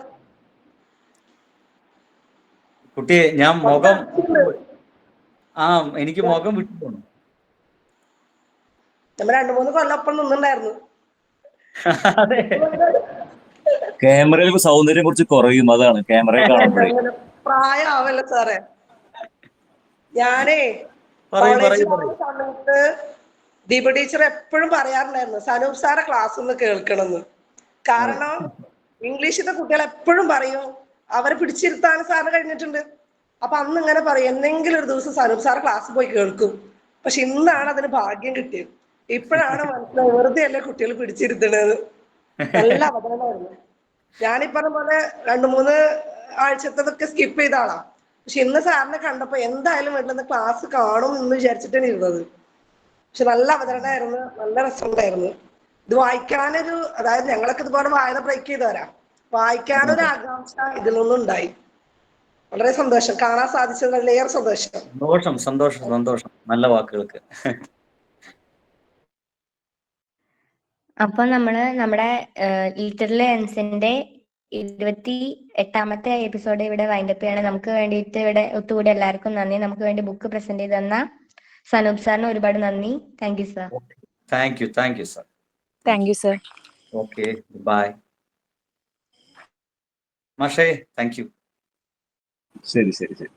Speaker 3: കുട്ടിയെ ഞാൻ എനിക്ക് മുഖം വിട്ടു പോണു.
Speaker 6: നമ്മൾ 2-3 കൊല്ലം ഒപ്പം നിന്നുണ്ടായിരുന്നു.
Speaker 3: അതെ,
Speaker 2: ക്യാമറയിൽ സൗന്ദര്യം കുറച്ച് കുറയും, അതാണ് ക്യാമറയെ കാണുമ്പോഴേ.
Speaker 6: പ്രായമാവല്ലോ സാറേ. ഞാനേ
Speaker 3: പറയൂ.
Speaker 6: സമയത്ത് ദീപ ടീച്ചർ എപ്പോഴും പറയാറുണ്ടായിരുന്നു സനൂപ് സാറെ ക്ലാസ് ഒന്ന് കേൾക്കണമെന്ന്. കാരണം ഇംഗ്ലീഷിലെ കുട്ടികൾ എപ്പോഴും പറയും അവരെ പിടിച്ചിരുത്താൻ സാറിന് കഴിഞ്ഞിട്ടുണ്ട്. അപ്പൊ അന്ന് ഇങ്ങനെ പറയും എന്തെങ്കിലും ഒരു ദിവസം സനൂപ് സാറ് ക്ലാസ് പോയി കേൾക്കും. പക്ഷെ ഇന്നാണ് അതിന് ഭാഗ്യം കിട്ടിയത്. ഇപ്പോഴാണ് മനസ്സിലായത് വെറുതെ അല്ലേ കുട്ടികൾ പിടിച്ചിരുത്തണത്. നല്ല അവതരണമായിരുന്നു. ഞാനീ പറഞ്ഞ പോലെ 2-3 ആഴ്ചത്തതൊക്കെ സ്കിപ്പ് ചെയ്ത ആളാ. പക്ഷെ ഇന്ന് സാറിനെ കണ്ടപ്പോ എന്തായാലും വീട്ടിൽ ക്ലാസ് കാണും എന്ന് വിചാരിച്ചിട്ടാണ് ഇരുന്നത്. പക്ഷെ നല്ല അവതരണമായിരുന്നു, നല്ല രസമുണ്ടായിരുന്നു. ഇത് വായിക്കാനൊരു, അതായത് ഞങ്ങളൊക്കെ ഇതുപോലെ വായന ബ്രേക്ക് ചെയ്ത് വരാം, വായിക്കാനൊരു ആകാംക്ഷ ഇതിൽ നിന്നുണ്ടായി. വളരെ സന്തോഷം, കാണാൻ സാധിച്ചത് വളരെയേറെ സന്തോഷം.
Speaker 3: സന്തോഷം. നല്ല വാക്കുകൾക്ക്.
Speaker 1: അപ്പൊ നമ്മുടെ ലിറ്ററൽ ലെൻസിന്റെ 28ാമത്തെ എപ്പിസോഡ് ഇവിടെ വൈൻഡപ്പ് ചെയ്യാണ്. നമുക്ക് വേണ്ടിയിട്ട് ഇവിടെ ഒത്തുകൂടി എല്ലാവർക്കും നന്ദി. നമുക്ക് വേണ്ടി ബുക്ക് പ്രസന്റ് ചെയ്ത് തന്ന സനൂപ് സാറിന് ഒരുപാട് നന്ദി. Thank you sir.
Speaker 3: Thank you sir.
Speaker 7: Thank you sir.
Speaker 3: Okay, bye. മാഷേ താങ്ക് യു.
Speaker 2: ശരി ശരി ശരി.